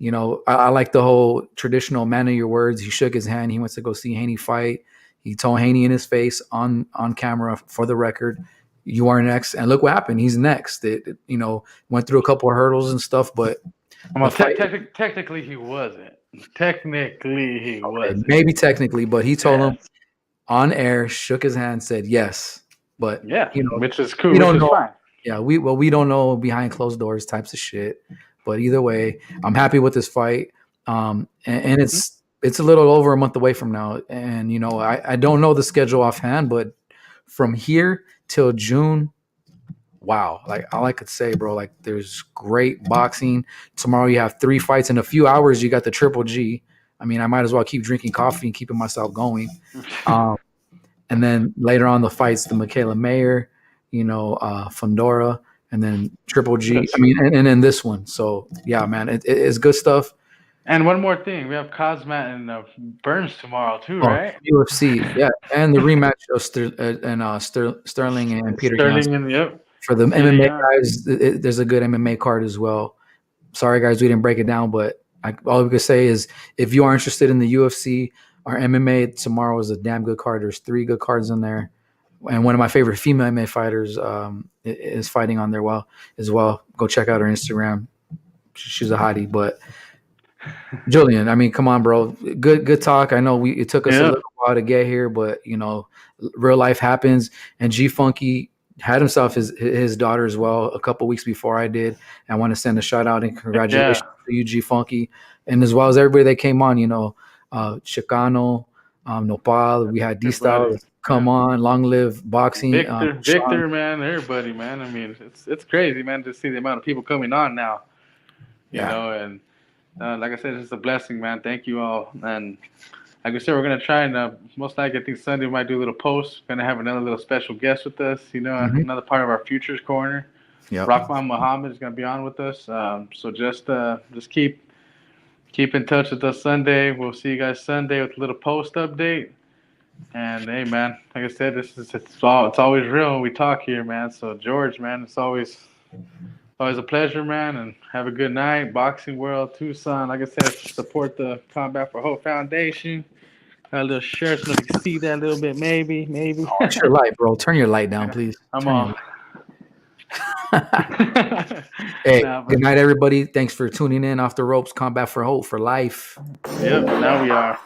I like the whole traditional man of your words. He shook his hand. He went to go see Haney fight. He told Haney in his face on camera for the record, "You are next." And look what happened. He's next. Went through a couple of hurdles and stuff, but the Well, fight. technically he wasn't. Technically he Okay, wasn't. maybe technically, but he told him Yes. on air, shook his hand, said yes. But Yeah, which is cool, we which don't is know. fine. Yeah, we don't know behind closed doors types of shit. But either way, I'm happy with this fight. And Hmm. it's a little over a month away from now. And I don't know the schedule offhand, but from here till June, wow. Like all I could say, bro, like there's great boxing. Tomorrow you have 3 fights in a few hours, you got the Triple G. I mean, I might as well keep drinking coffee and keeping myself going. Um, and then later on the fights, the Mykela Myer, Fundora, and then Triple G. That's I mean, and then this one. So yeah, man, it's good stuff. and one more thing, we have Cosmat and Burns tomorrow too, Oh, right? UFC, yeah, and the rematch of Sterling and Peter Yan. Sterling and yep, For the Peter MMA Young. guys, there's a good MMA card as well. Sorry, guys, we didn't break it down, but all we could say is if you are interested in the UFC or MMA, tomorrow is a damn good card. There's 3 good cards in there. And one of my favorite female MMA fighters is fighting on there as well. Go check out her Instagram. She's a hottie. But Julian, I mean, come on, bro. Good talk. I know it took us a Yep. little while to get here, but real life happens. And G Funky had himself his daughter as well a couple weeks before I did. I want to send a shout out and congratulations Yeah. to you, G Funky, and as well as everybody that came on. Chicano, Nopal. We had D Everybody. Style. Come Yeah. on, long live boxing. Sean. Victor, man, everybody, man. I mean, it's crazy, man, to see the amount of people coming on now. Yeah. And like I said, it's a blessing, man. Thank you all, and like I said, we're gonna try and most likely I think Sunday we might do a little post. Gonna have another little special guest with us. Hmm. Another part of our futures corner. Yep. Rahman Muhammad is gonna be on with us. So just keep in touch with us Sunday. We'll see you guys Sunday with a little post update. And hey, man, like I said, it's always real when we talk here, man. So George, man, it's always a pleasure, man. And have a good night. Boxing World Tucson. Like I said, support the Combat for Hope Foundation. Got a little shirt so you can see that a little bit, maybe. Oh, it's your light, bro. Turn your light down, please. I'm Turn your all. light. Hey, Nah, good night, everybody. Thanks for tuning in. Off the Ropes, Combat for Hope for life. Yep, now we are.